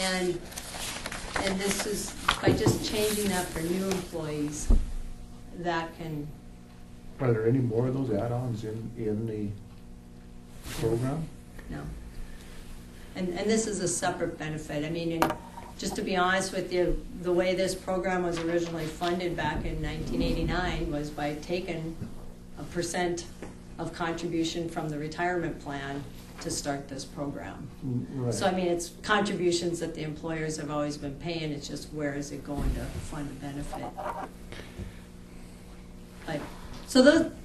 And this is, by just changing that for new employees, that can, Are there any more of those add-ons in the program? no. And this is a separate benefit. I mean, and just to be honest with you, the way this program was originally funded back in 1989 was by taking a % of contribution from the retirement plan to start this program. Right. So I mean, it's contributions that the employers have always been paying, it's just where is it going to fund the benefit? But, so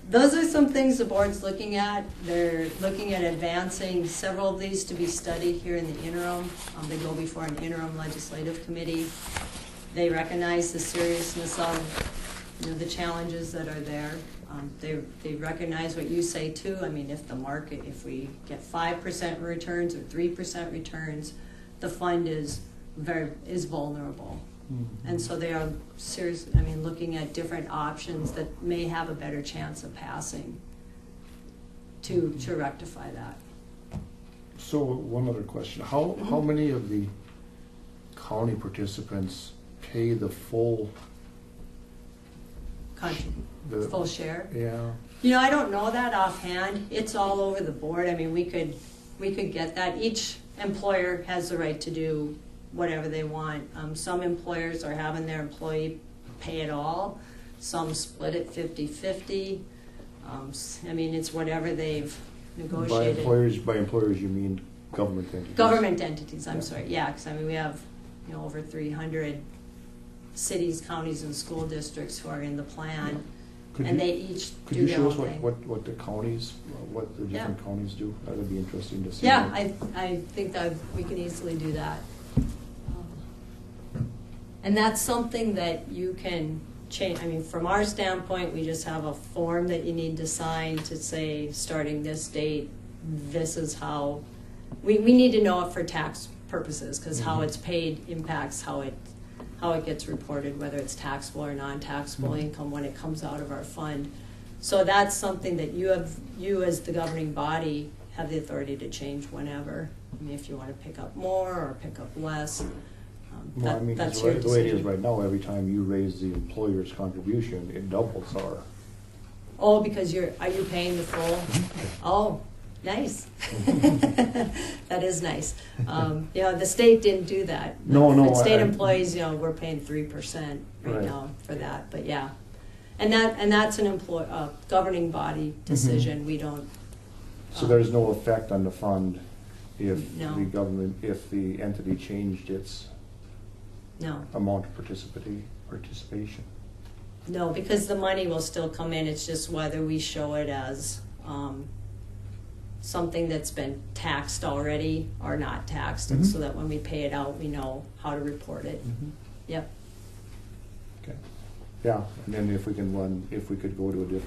those are some things the board's looking at. They're looking at advancing several of these to be studied here in the interim. They go before an interim legislative committee. They recognize the seriousness of, you know, the challenges that are there. They recognize what you say too. I mean, if the market, if we get 5% returns or 3% returns, the fund is vulnerable. Mm-hmm. And so they are serious, I mean, looking at different options that may have a better chance of passing to rectify that. So one other question, how many of the county participants pay the full? Full share? Yeah. You know, I don't know that offhand. It's all over the board. I mean, we could get that. Each employer has the right to do whatever they want. Some employers are having their employee pay it all. Some split it 50-50. I mean, it's whatever they've negotiated. By employers you mean government entities? Government entities, I'm sorry. Yeah, because I mean, we have, you know, over 300 cities, counties, and school districts who are in the plan. They each do their own thing. Could you show us what the counties, what the different counties do? That would be interesting to see. Yeah, I think that we can easily do that. And that's something that you can change. I mean, from our standpoint, we just have a form that you need to sign to say, starting this date, this is how, we need to know it for tax purposes, because how it's paid impacts how it gets reported, whether it's taxable or non-taxable income when it comes out of our fund. So that's something that you as the governing body have the authority to change whenever. I mean, if you want to pick up more or pick up less, Well, I mean, that's the your way it is decision. right now, every time you raise the employer's contribution, it doubles our. Oh, because are you paying the full? Oh, nice. That is nice. You know, the state didn't do that. No. But state employees, you know, we're paying 3% right now for that. But yeah, and that's an governing body decision. We don't. So there's no effect on the fund if No. if the entity changed its No. amount of participation. No, because the money will still come in. It's just whether we show it as something that's been taxed already or not taxed, and so that when we pay it out, we know how to report it. Yep. Okay. Yeah, and then if we could go to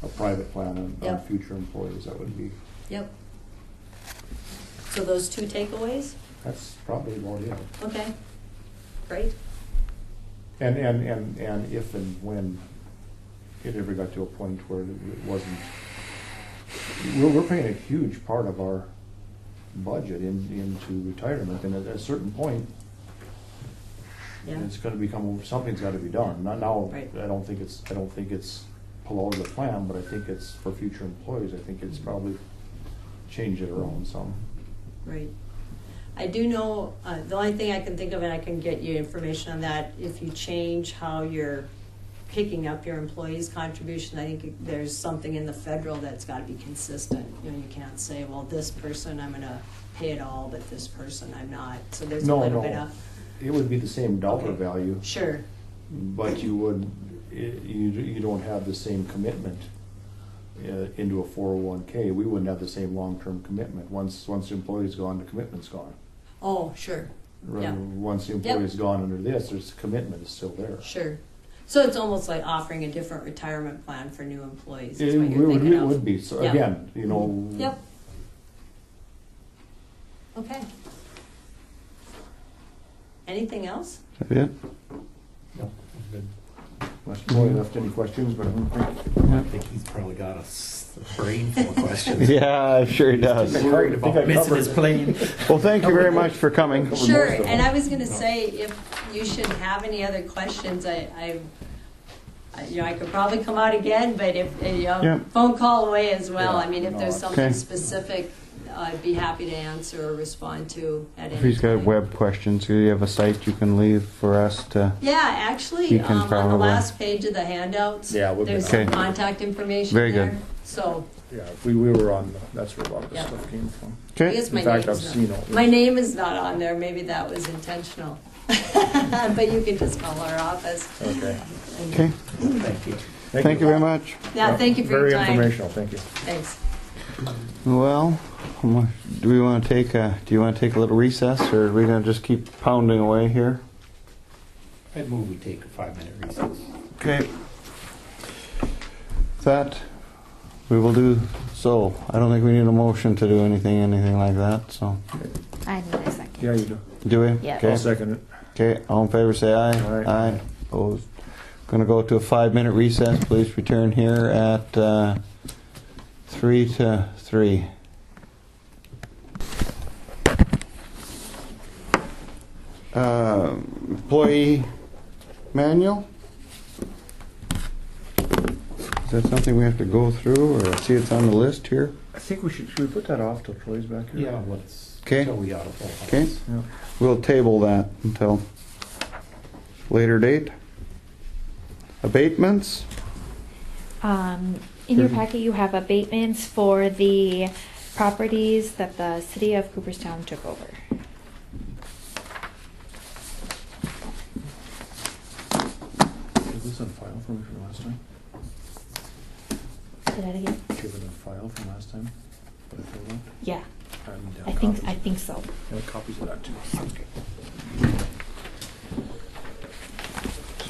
a private plan on Yep. future employees, that would be. Yep. So those two takeaways? That's probably about it. Okay. Great. And if and when it ever got to a point where it wasn't, we're paying a huge part of our budget into retirement, and at a certain point, Yeah. it's going to become, something's got to be done. Not now. Right. I don't think it's pull out of the plan, but I think it's for future employees. I think it's probably change it around some. Right. I do know, the only thing I can think of, and I can get you information on that, if you change how you're picking up your employees' contribution, I think there's something in the federal that's got to be consistent. You know, you can't say, well, this person I'm going to pay it all, but this person I'm not. So there's a little bit of. It would be the same dollar value, Sure. but you don't have the same commitment into a 401k. We wouldn't have the same long-term commitment. Once the employee's gone, the commitment's gone. Oh, sure. Yeah. Once the employee's gone under this, there's commitment is still there. Sure. So it's almost like offering a different retirement plan for new employees. Is It what you're thinking of. would be. So Yeah. again, you know. Yep. Okay. Anything else? Is that it? No, good. Unless Troy left any questions, but I don't think. I think he's probably got a brain full of questions. Yeah, I'm sure he does. Worried about missing his plane. Well, thank you very much for coming. Sure, and I was going to say, if you should have any other questions, I could probably come out again, but if Yeah. phone call away as well. Yeah, I mean, if no, there's okay. something specific, I'd be happy to answer or respond to at any If he's got time. web questions, do you have a site you can leave for us to? Yeah, actually, You can on the probably- last page of the handouts, Yeah, we'll there's get some Okay. contact information Very there. good. So Yeah, we were on. That's where a lot of this Yeah. stuff came from. I Okay. guess In my fact, name's I've not, seen all this. my name is not on there. Maybe that was intentional. But you can just call our office. Okay. And- Okay. Thank you. Thank you very much. Yeah, thank you for your time. Very informational, thank you. Thanks. Well, do we want to take do you want to take a little recess, or are we going to just keep pounding away here? I'd move we take a 5-minute recess. Okay. That we will do so. I don't think we need a motion to do anything like that, so. I need a second. Yeah, you do. Do we? Yeah. Okay. I'll second it. Okay, all in favor say aye. Aye. Opposed. Going to go to a 5-minute recess. Please return here at 3 to 3. Employee manual? Is that something we have to go through, or I see it's on the list here? I think should we put that off till Troy's back here? Yeah, let's, Okay. until we out of full Okay. house. Yeah. We'll table that until later date. Abatements? In your packet, you have abatements for the properties that the city of Cooperstown took over. Is this on file from last time? Say that again? Do you have it on file from last time? What I filled out? Yeah, need to I have think copies. so. I have copies of that too.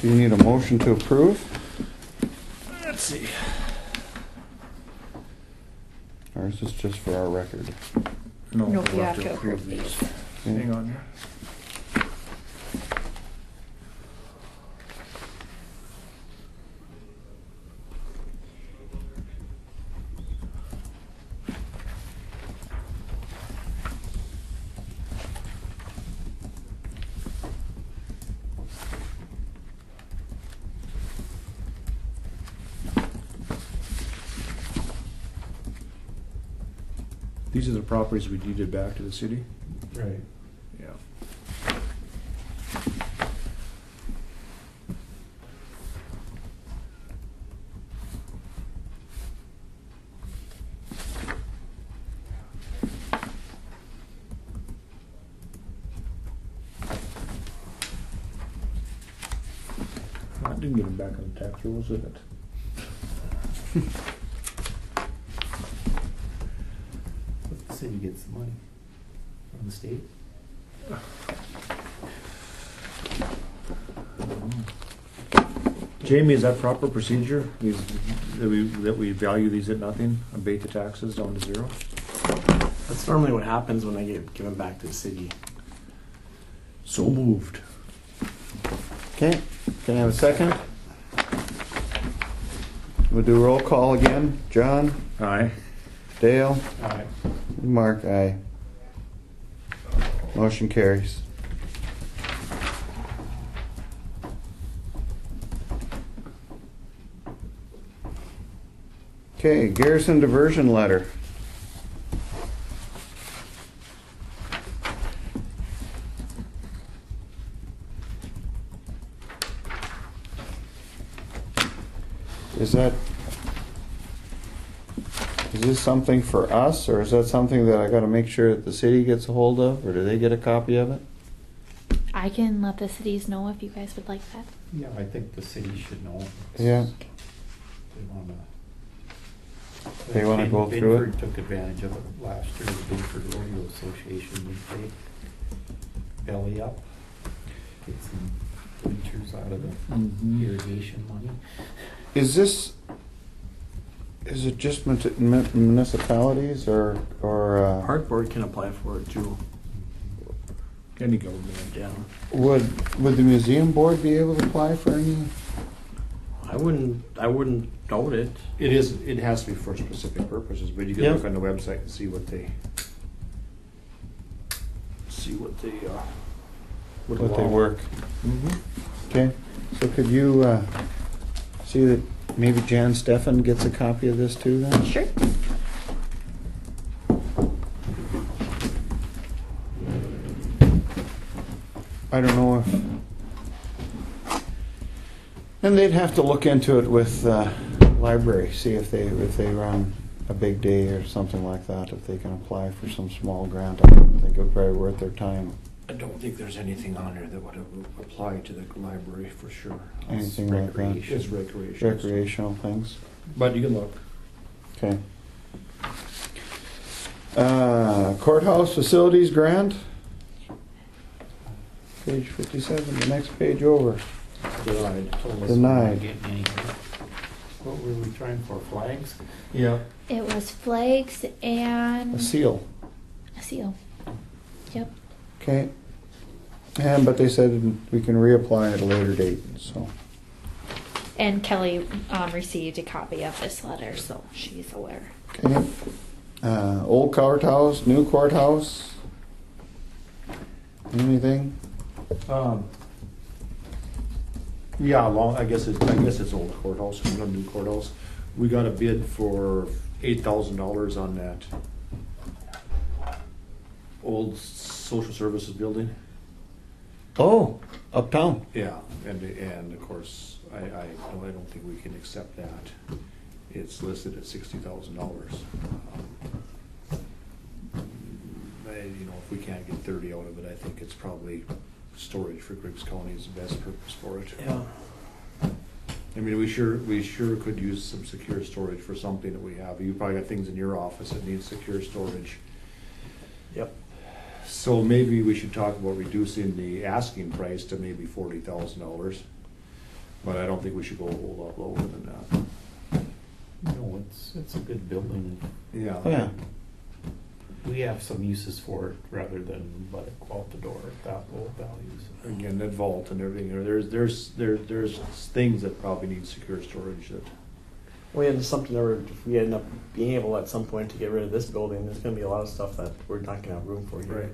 So you need a motion to approve? Let's see. Or is this just for our record? No, we'll you have to approve these. these. Hang on here. These are the properties we deeded back to the city? Right. Yeah. I didn't get them back on the tax rolls, did it? The city gets the money from the state. Jamie, is that proper procedure? That we value these at nothing, abate the taxes down to zero? That's normally what happens when I get given back to the city. So moved. Okay, can I have a second? We'll do roll call again. John? Aye. Dale? Aye. Mark, aye. Motion carries. Okay, Garrison diversion letter. Is this something for us, or is that something that I gotta make sure that the city gets a hold of, or do they get a copy of it? I can let the cities know if you guys would like that. Yeah, I think the city should know. Yeah. They wanna go through it? Binford took advantage of it last year, the Binford Rodeo Association, they belly up, get some bleachers out of the irrigation money. Is it just municipalities, or Park board can apply for it too. Any government. Yeah. would the museum board be able to apply for any? I wouldn't doubt it. It has to be for specific purposes, but you can Yeah. look on the website and see what they would What they allow. work. Mm-hmm. Okay, so could you see that maybe Jan Steffen gets a copy of this too then? Sure. I don't know if, and they'd have to look into it with library, see if they run a big day or something like that, if they can apply for some small grant. I think it would probably worth their time I don't think there's anything on there that would apply to the library for sure. Anything like that? It's recreational. Recreational things. But you can look. Okay. Courthouse facilities grant. Page 57, the next page over. Denied. Told us Denied. we're not getting anything. What were we trying for, flags? Yeah. It was flags and A seal. a seal. Yep. Okay. And but they said we can reapply at a later date. So And Kelly received a copy of this letter, so she's aware. okay. Old courthouse, new courthouse. Anything? Yeah, I guess it's old courthouse, not new courthouse. We got a bid for $8,000 on that old social services building. Oh, uptown. Yeah, and of course, I don't think we can accept that. It's listed at $60,000. If we can't get 30 out of it, I think it's probably storage for Griggs County is the best purpose for it. Yeah. I mean, we sure could use some secure storage for something that we have. You probably got things in your office that need secure storage. Yep. So maybe we should talk about reducing the asking price to maybe $40,000. But I don't think we should go a whole lot lower than that. No, it's a good building. Yeah. Oh, yeah. We have some uses for it rather than let it go out the door at that low values. Again, that vault and everything. There's things that probably need secure storage that. We had something that if we end up being able at some point to get rid of this building, there's going to be a lot of stuff that we're not going to have room for here. Right.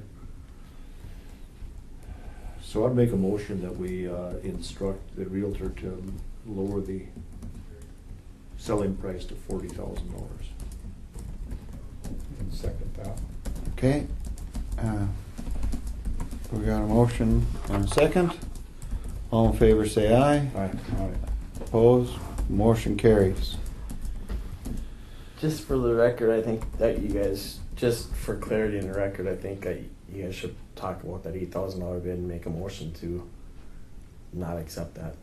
So I'd make a motion that we instruct the realtor to lower the selling price to $40,000. Second that. Okay. We got a motion and a second. All in favor say aye. Aye. Opposed? Motion carries. Just for the record, I think that you guys, just for clarity in the record, I think you guys should talk about that $8,000 bid and make a motion to not accept that.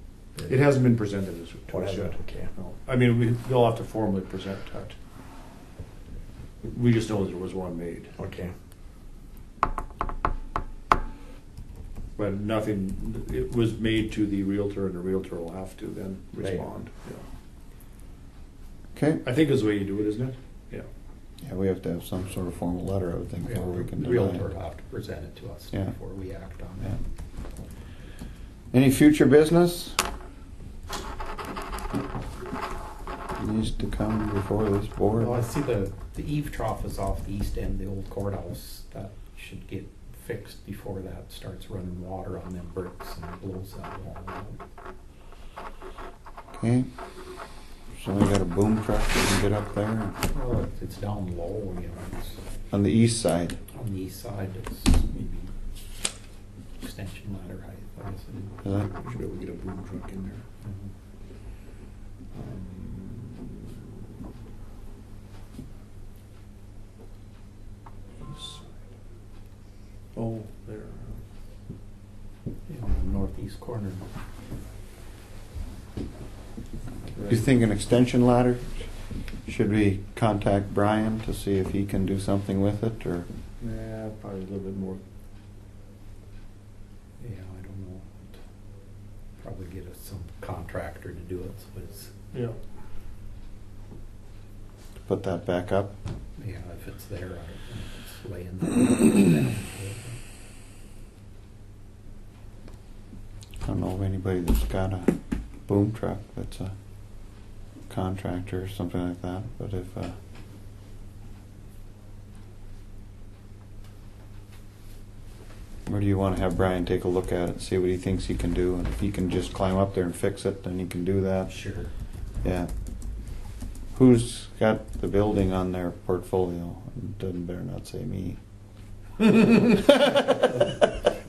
It hasn't been presented as to us Whatever. yet. Okay. No. I mean, they'll have to formally present that. We just know there was one made, Okay. but nothing. It was made to the realtor, and the realtor will have to then Right. respond. Okay. I think is the way you do it, isn't it? Yeah. Yeah, we have to have some sort of formal letter, I would think, Yeah, before we can the deny realtor it. will have to present it to us Yeah. before we act on Yeah. it. Any future business? Needs to come before this board. Well, I see the eave trough is off the east end of the old courthouse. That should get fixed before that starts running water on them bricks and blows that wall out. Okay. Somebody got a boom truck that can get up there Well, it's down low, it's on the east side. on the east side, it's maybe extension ladder height, I guess it is. Is that- We should be able to get a boom truck in there. East side. Oh, there. In the northeast corner. You think an extension ladder? Should we contact Brian to see if he can do something with it, or? Yeah, probably a little bit more. Yeah, I don't know. Probably get us some contractor to do it, so it's, Yeah. Put that back up? yeah, if it's there, it's laying there. I don't know of anybody that's got a boom truck that's a contractor or something like that, but if or do you want to have Brian take a look at it, see what he thinks he can do, and if he can just climb up there and fix it, then he can do that. Sure. Yeah. Who's got the building on their portfolio? It doesn't better not say me. We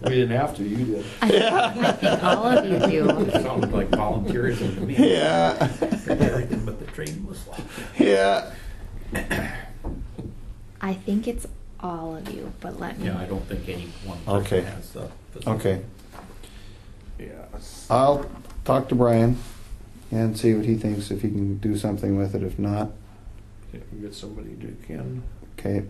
didn't have to, you did. I think all of you do. Sounded like volunteerism to me. Yeah. Everything but the train whistle. Yeah. I think it's all of you, but let me. Yeah, I don't think any one Okay. person has the. Okay. Yes. I'll talk to Brian and see what he thinks, if he can do something with it. If not, Yeah, we get somebody to can. okay.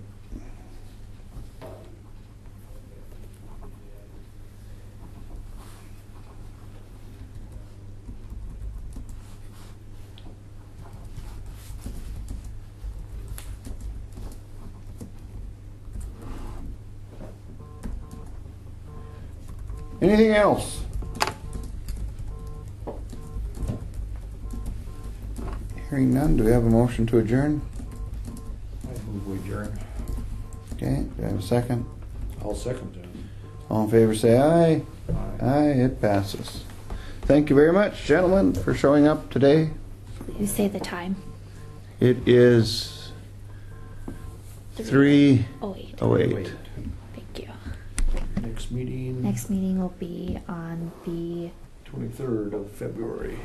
Anything else? Hearing none, do we have a motion to adjourn? I move we adjourn. Okay, do I have a second? I'll second that. All in favor say aye. Aye. Aye, it passes. Thank you very much, gentlemen, for showing up today. You say the time. It is 3:08. 3:08. Thank you. Next meeting. Next meeting will be on the 23rd of February.